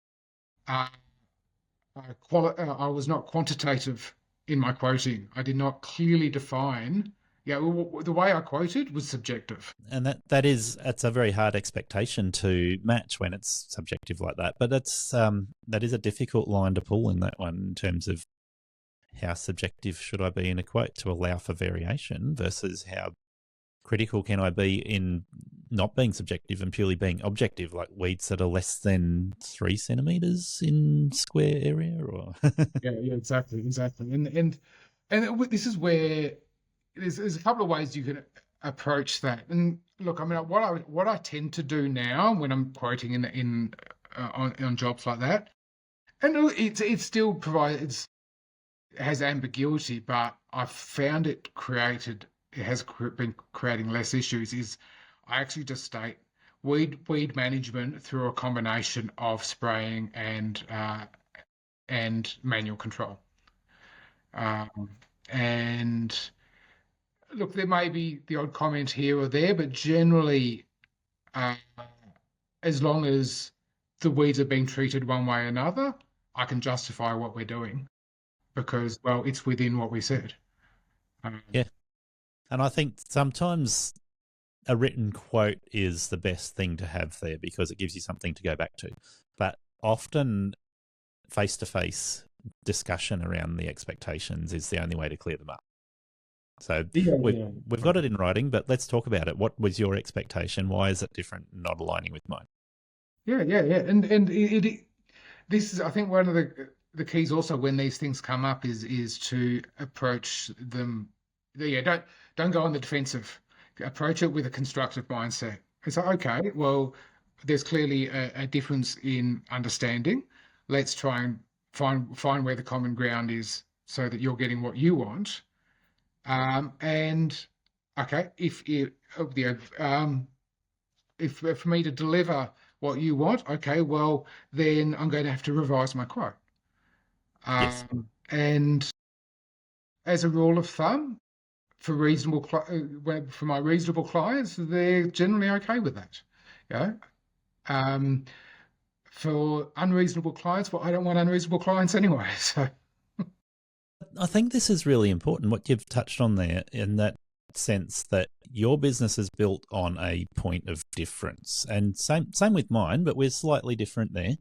quantitative in my quoting. I did not clearly define. The way I quoted was subjective. And that's a very hard expectation to match when it's subjective like that. But that is a difficult line to pull in that one, in terms of how subjective should I be in a quote to allow for variation versus how critical can I be in not being subjective and purely being objective, like weeds that are less than 3 centimeters in square area, or yeah, exactly. And this is where there's a couple of ways you can approach that. And look, what I tend to do now when I'm quoting on jobs like that, and it still has ambiguity, but I've found it has been creating less issues, is I actually just state weed management through a combination of spraying and manual control. And look, there may be the odd comment here or there, but generally, as long as the weeds are being treated one way or another, I can justify what we're doing because, well, it's within what we said. Yeah. And I think sometimes a written quote is the best thing to have there because it gives you something to go back to. But often face-to-face discussion around the expectations is the only way to clear them up. So we've got it in writing, but let's talk about it. What was your expectation? Why is it different, not aligning with mine? Yeah. And this is, I think, one of the keys also when these things come up is to approach them. Yeah, don't go on the defensive. Approach it with a constructive mindset. It's like, okay, well, there's clearly a difference in understanding. Let's try and find where the common ground is so that you're getting what you want. And okay, if for me to deliver what you want, okay, well, then I'm going to have to revise my quote. Yes. And as a rule of thumb, for my reasonable clients, they're generally okay with that. For unreasonable clients, well, I don't want unreasonable clients anyway. So I think this is really important, what you've touched on there, in that sense that your business is built on a point of difference. And same with mine, but we're slightly different there.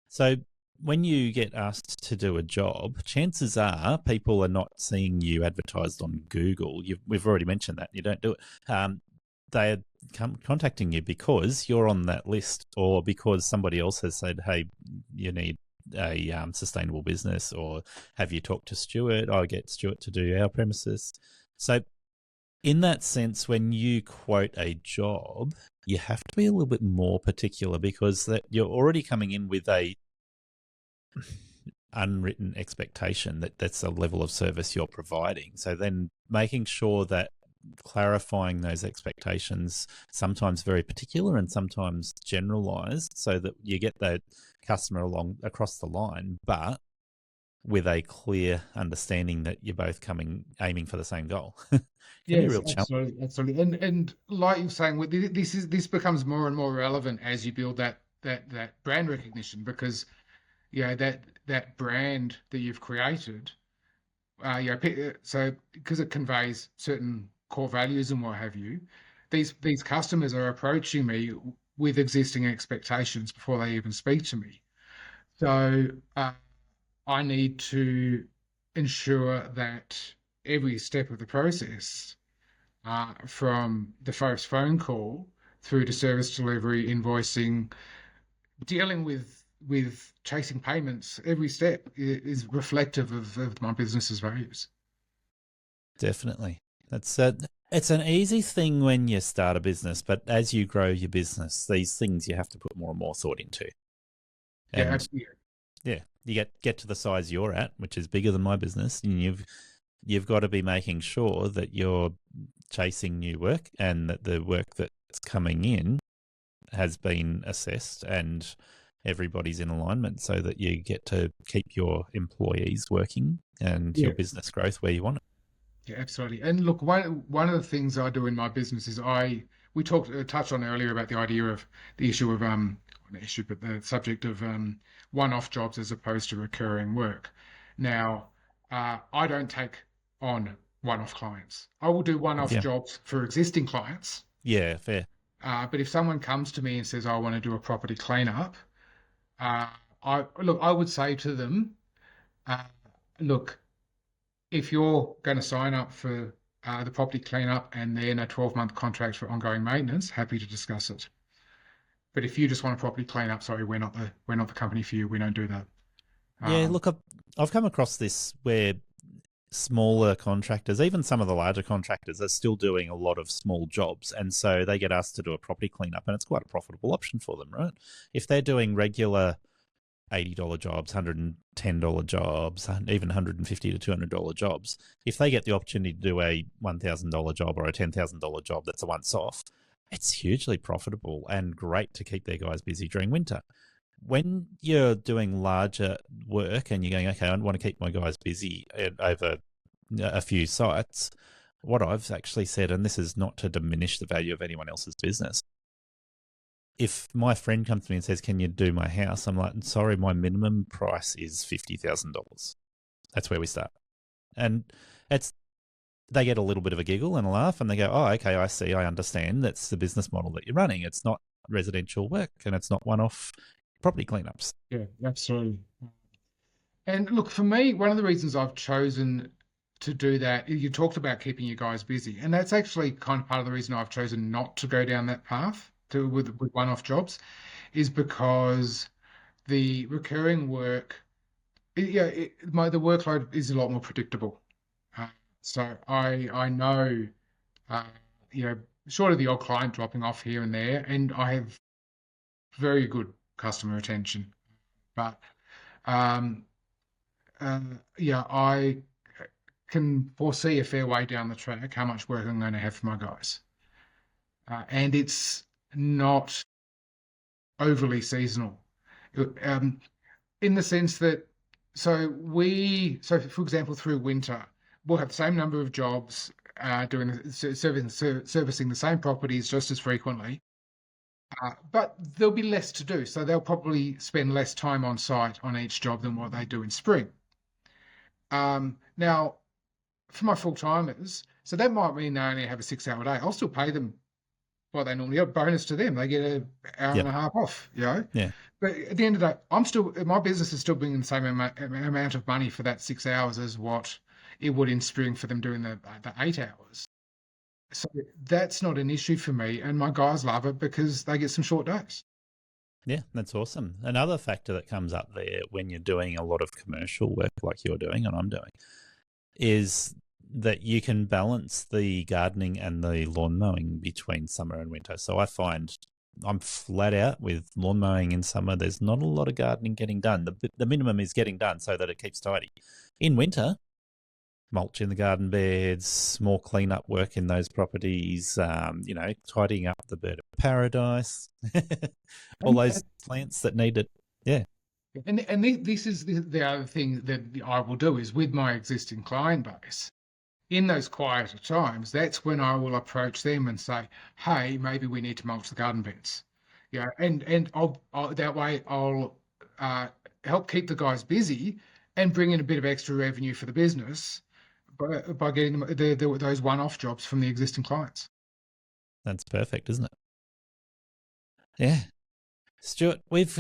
So when you get asked to do a job, chances are people are not seeing you advertised on Google. We've already mentioned that. You don't do it. They are contacting you because you're on that list or because somebody else has said, hey, you need a sustainable business, or have you talked to Stuart? I'll get Stuart to do our premises. So in that sense, when you quote a job, you have to be a little bit more particular because that you're already coming in with a unwritten expectation that that's a level of service you're providing. So then making sure that clarifying those expectations, sometimes very particular and sometimes generalized, so that you get that customer along across the line, but with a clear understanding that you're both aiming for the same goal. Yes, absolutely. And like you're saying, this becomes more and more relevant as you build that brand recognition, because that brand that you've created, so because it conveys certain core values and what have you, these customers are approaching me with existing expectations before they even speak to me. So I need to ensure that every step of the process, from the first phone call through to service delivery, invoicing, dealing with chasing payments, every step is reflective of my business's values. Definitely. It's an easy thing when you start a business, but as you grow your business, these things you have to put more and more thought into. And Yeah, absolutely. yeah, you get to the size you're at, which is bigger than my business, and you've got to be making sure that you're chasing new work and that the work that's coming in has been assessed and everybody's in alignment, so that you get to keep your employees working and your business growth where you want it. Yeah, absolutely. And look, one of the things I do in my business is we touched on earlier about the idea of the issue of not issue, but the subject of one-off jobs as opposed to recurring work. Now, I don't take on one-off clients. I will do one-off jobs for existing clients. Yeah, fair. But if someone comes to me and says, I want to do a property cleanup, I would say to them, look, if you're going to sign up for the property cleanup and then a 12-month contract for ongoing maintenance, happy to discuss it. But if you just want a property cleanup, sorry, we're not the company for you. We don't do that. Yeah, look, I've come across this where smaller contractors, even some of the larger contractors, are still doing a lot of small jobs, and so they get asked to do a property cleanup, and it's quite a profitable option for them, right? If they're doing regular $80 jobs, $110 jobs, even $150 to $200 jobs, if they get the opportunity to do a $1,000 job or a $10,000 job that's a once-off, it's hugely profitable and great to keep their guys busy during winter. When you're doing larger work and you're going, okay, I want to keep my guys busy over a few sites, what I've actually said, and this is not to diminish the value of anyone else's business, if my friend comes to me and says, can you do my house? I'm like, sorry, my minimum price is $50,000. That's where we start. And they get a little bit of a giggle and a laugh and they go, oh, okay, I see, I understand. That's the business model that you're running. It's not residential work and it's not one-off property cleanups. Yeah, absolutely. And look, for me, one of the reasons I've chosen to do that, you talked about keeping your guys busy, and that's actually kind of part of the reason I've chosen not to go down that path with one-off jobs, is because the recurring work, the workload is a lot more predictable. So I know, short of the odd client dropping off here and there, and I have very good customer retention, but I can foresee a fair way down the track how much work I'm going to have for my guys, and it's not overly seasonal, in the sense that for example, through winter we'll have the same number of jobs servicing the same properties just as frequently. But there'll be less to do, so they'll probably spend less time on site on each job than what they do in spring. Now, for my full-timers, so that might mean they only have a 6-hour day. I'll still pay them what they normally have. Bonus to them, they get an hour and a half off, Yeah. But at the end of the day, my business is still bringing the same amount of money for that 6 hours as what it would in spring for them doing the 8 hours. So that's not an issue for me, and my guys love it because they get some short days. Yeah, that's awesome. Another factor that comes up there when you're doing a lot of commercial work like you're doing and I'm doing is that you can balance the gardening and the lawn mowing between summer and winter. So I find I'm flat out with lawn mowing in summer. There's not a lot of gardening getting done. The minimum is getting done so that it keeps tidy. In winter, mulch in the garden beds, more cleanup work in those properties, tidying up the bird of paradise, all those plants that need it. Yeah. And this is the other thing that I will do is with my existing client base, in those quieter times, that's when I will approach them and say, hey, maybe we need to mulch the garden beds. Yeah, and I'll that way I'll help keep the guys busy and bring in a bit of extra revenue for the business by getting those one-off jobs from the existing clients. That's perfect, isn't it? Yeah. Stuart, we've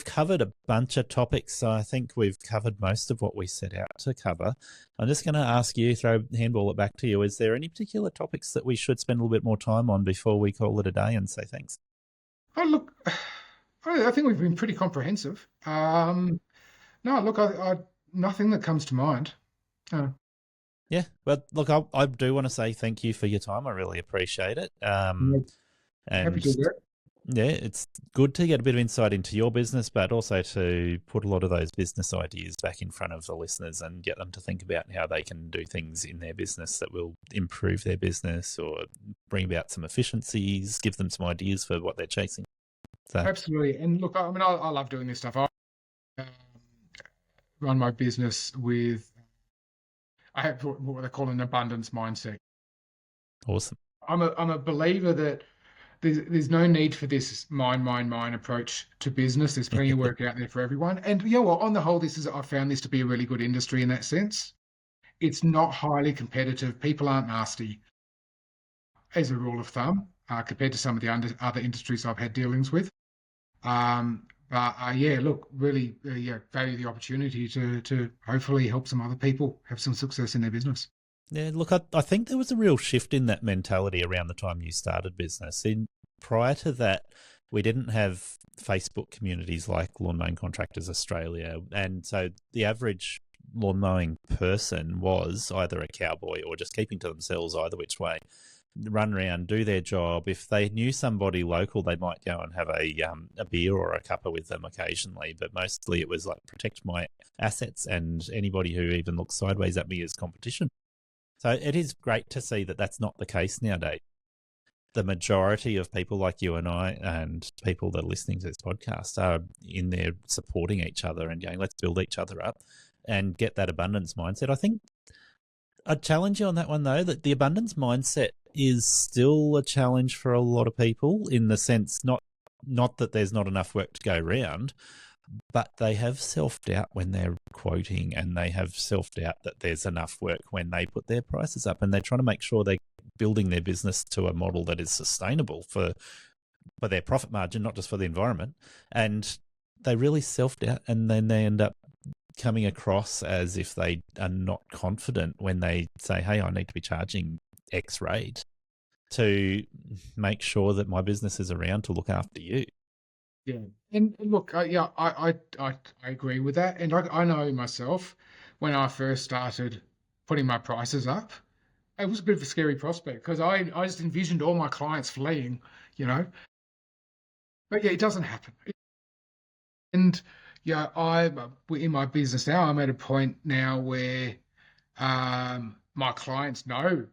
covered a bunch of topics, so I think we've covered most of what we set out to cover. I'm just going to ask you, handball it back to you. Is there any particular topics that we should spend a little bit more time on before we call it a day and say thanks? Oh, look, I think we've been pretty comprehensive. No, look, I nothing that comes to mind. Yeah, but look, I do want to say thank you for your time. I really appreciate it. Happy to do that. Yeah, it's good to get a bit of insight into your business, but also to put a lot of those business ideas back in front of the listeners and get them to think about how they can do things in their business that will improve their business or bring about some efficiencies, give them some ideas for what they're chasing. So. Absolutely. And look, I mean, I love doing this stuff. I run my business with, I have what they call an abundance mindset. Awesome. I'm a believer that there's no need for this mine approach to business. There's plenty of work out there for everyone. And on the whole, I found this to be a really good industry in that sense. It's not highly competitive. People aren't nasty, as a rule of thumb, compared to some of the other industries I've had dealings with. Look, really, value the opportunity to hopefully help some other people have some success in their business. Yeah, look, I think there was a real shift in that mentality around the time you started business. Prior to that, we didn't have Facebook communities like Lawn Mowing Contractors Australia, and so the average lawn mowing person was either a cowboy or just keeping to themselves either which way, run around, do their job. If they knew somebody local, they might go and have a beer or a cuppa with them occasionally, but mostly it was like protect my assets and anybody who even looks sideways at me is competition. So it is great to see that that's not the case nowadays. the majority of people like you and I and people that are listening to this podcast are in there supporting each other and going, let's build each other up and get that abundance mindset. I think I'd challenge you on that one, though, that the abundance mindset is still a challenge for a lot of people, in the sense not that there's not enough work to go around, but they have self-doubt when they're quoting, and they have self-doubt that there's enough work when they put their prices up, and they're trying to make sure they're building their business to a model that is sustainable for their profit margin, not just for the environment. And they really self-doubt, and then they end up coming across as if they are not confident when they say, hey, I need to be charging X rate to make sure that my business is around to look after you. Yeah, and look, I agree with that, and I know myself when I first started putting my prices up, it was a bit of a scary prospect because I just envisioned all my clients fleeing, But yeah, it doesn't happen. And yeah, in my business now, I'm at a point now where my clients know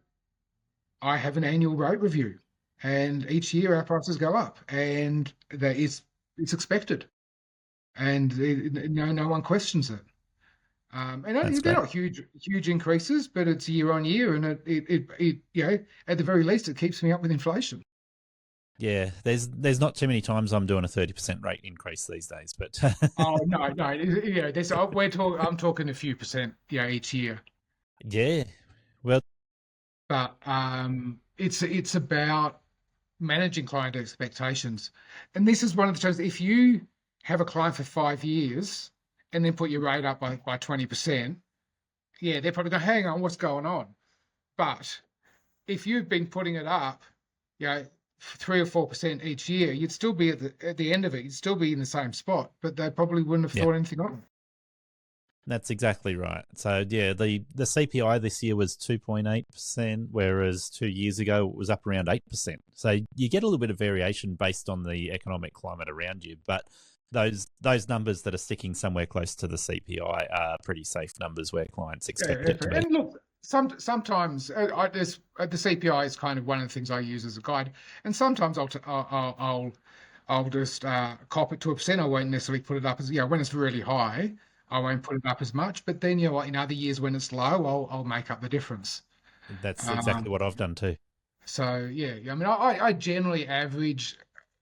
I have an annual rate review, and each year our prices go up, and that it's expected, and no one questions it. And they're not huge increases, but it's year on year, and it at the very least it keeps me up with inflation. Yeah, there's not too many times I'm doing a 30% rate increase these days, but Oh no, yeah, I'm talking a few percent, each year. yeah, well, But it's about managing client expectations, and this is one of the times if you have a client for 5 years and then put your rate up by 20%, yeah, they're probably going, hang on, what's going on? But if you've been putting it up, 3 or 4% each year, you'd still be at the end of it, you'd still be in the same spot, but they probably wouldn't have thought anything of it. That's exactly right. So yeah, the CPI this year was 2.8%, whereas 2 years ago it was up around 8%. So you get a little bit of variation based on the economic climate around you, but those numbers that are sticking somewhere close to the CPI are pretty safe numbers where clients expect it to be. And look, sometimes the CPI is kind of one of the things I use as a guide, and sometimes I'll just cop it to a percent. I won't necessarily put it up as when it's really high. I won't put it up as much, but then in other years when it's low, I'll make up the difference. That's exactly what I've done too. So yeah, I mean, I generally average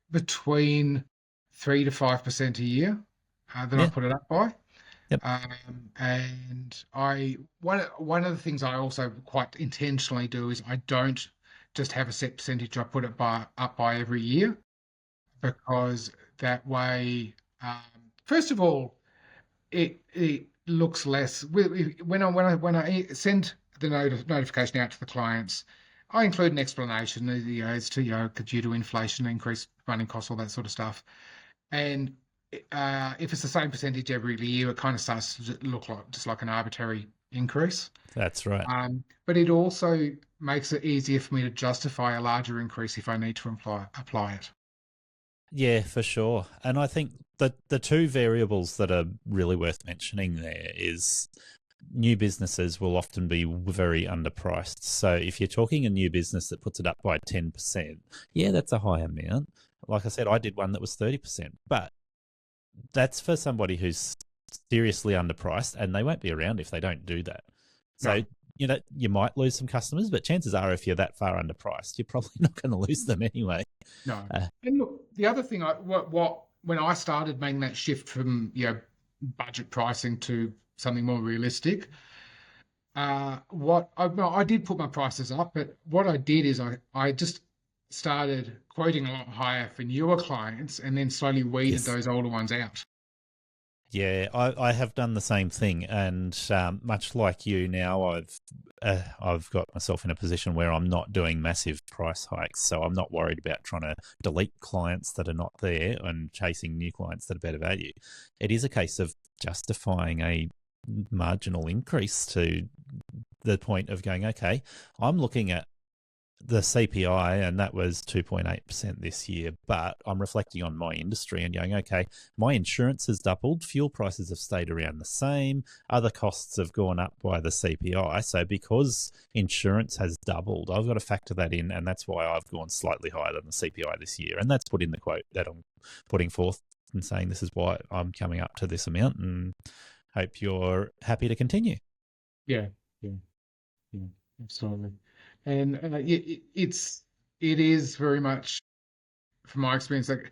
between 3 to 5% a year that I put it up by. Yep. And one of the things I also quite intentionally do is I don't just have a set percentage I put it up by every year, because that way, first of all, it looks less when I send the notification out to the clients. I include an explanation as to due to inflation, increased running costs, all that sort of stuff. And if it's the same percentage every year, it kind of starts to look like an arbitrary increase. That's right. But it also makes it easier for me to justify a larger increase if I need to apply it. Yeah, for sure. And I think that the two variables that are really worth mentioning there is new businesses will often be very underpriced. So if you're talking a new business that puts it up by 10%, yeah, that's a high amount. Like I said, I did one that was 30%, but that's for somebody who's seriously underpriced, and they won't be around if they don't do that. So, you might lose some customers, but chances are if you're that far underpriced, you're probably not going to lose them anyway. No. And look, the other thing, when I started making that shift from budget pricing to something more realistic, I did put my prices up, but what I did is I just started quoting a lot higher for newer clients, and then slowly weeded those older ones out. Yeah, I have done the same thing, and much like you now, I've got myself in a position where I'm not doing massive price hikes, so I'm not worried about trying to delete clients that are not there and chasing new clients that are better value. It is a case of justifying a marginal increase to the point of going, okay, I'm looking at the CPI, and that was 2.8% this year. But I'm reflecting on my industry and going, okay, my insurance has doubled, fuel prices have stayed around the same, other costs have gone up by the CPI. So because insurance has doubled, I've got to factor that in, and that's why I've gone slightly higher than the CPI this year. And that's put in the quote that I'm putting forth and saying this is why I'm coming up to this amount, and hope you're happy to continue. Yeah, absolutely. And it is very much, from my experience, like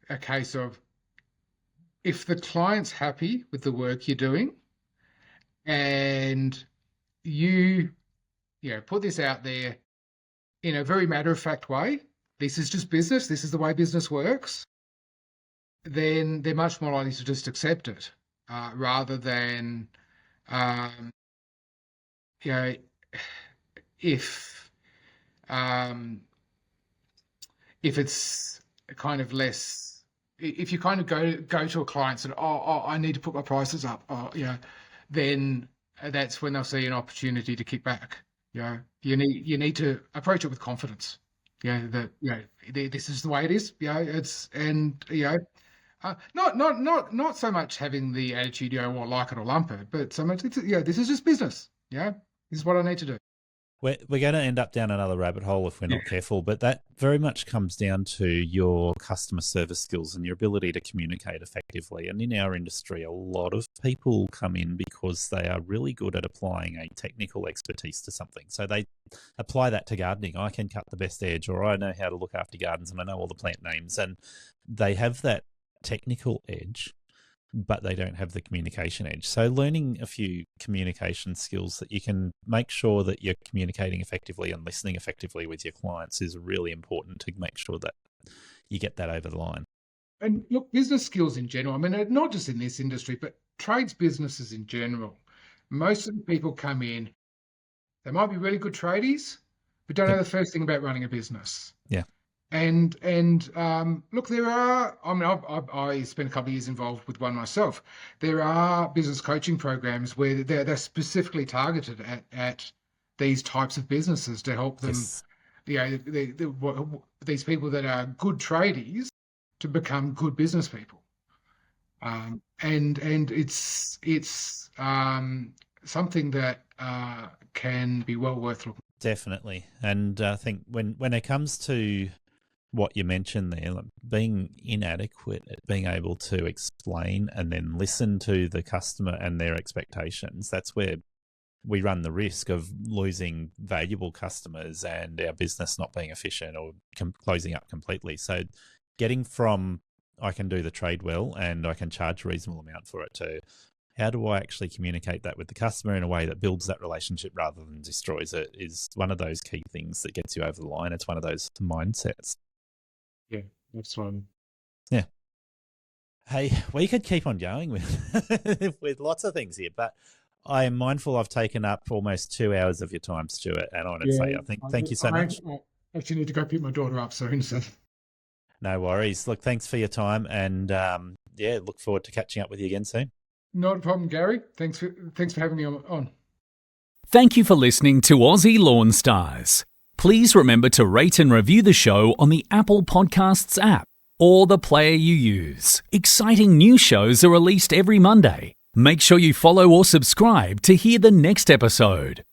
a case of if the client's happy with the work you're doing, and you put this out there in a very matter-of-fact way, this is just business, this is the way business works, then they're much more likely to just accept it, rather than, if it's kind of less, if you kind of go to a client and I need to put my prices up, then that's when they'll see an opportunity to kick back. You need to approach it with confidence. This is the way it is. Not so much having the attitude, or like it or lump it, but so much, this is just business. This is what I need to do. We're going to end up down another rabbit hole if we're not careful, but that very much comes down to your customer service skills and your ability to communicate effectively. And in our industry, a lot of people come in because they are really good at applying a technical expertise to something. So they apply that to gardening. I can cut the best edge, or I know how to look after gardens and I know all the plant names. And they have that technical edge, but they don't have the communication edge. So learning a few communication skills that you can make sure that you're communicating effectively and listening effectively with your clients is really important to make sure that you get that over the line. And look, business skills in general, I mean, not just in this industry, but trades businesses in general. Most of the people come in, they might be really good tradies, but don't know the first thing about running a business. Yeah. And look, there are, I mean, I spent a couple of years involved with one myself. There are business coaching programs where they're specifically targeted at these types of businesses to help them, these people that are good tradies to become good business people. And it's something that can be well worth looking. Definitely. And I think when it comes to what you mentioned there, like being inadequate at being able to explain and then listen to the customer and their expectations, that's where we run the risk of losing valuable customers and our business not being efficient or closing up completely. So getting from I can do the trade well and I can charge a reasonable amount for it to how do I actually communicate that with the customer in a way that builds that relationship rather than destroys it is one of those key things that gets you over the line. It's one of those mindsets. Yeah, that's one. Yeah. Hey, we could keep on going with with lots of things here, but I am mindful I've taken up almost 2 hours of your time, Stuart, and honestly, thank you so much. I actually need to go pick my daughter up soon, so. No worries. Look, thanks for your time, and look forward to catching up with you again soon. Not a problem, Gary. Thanks for having me on. Thank you for listening to Aussie Lawn Stars. Please remember to rate and review the show on the Apple Podcasts app or the player you use. Exciting new shows are released every Monday. Make sure you follow or subscribe to hear the next episode.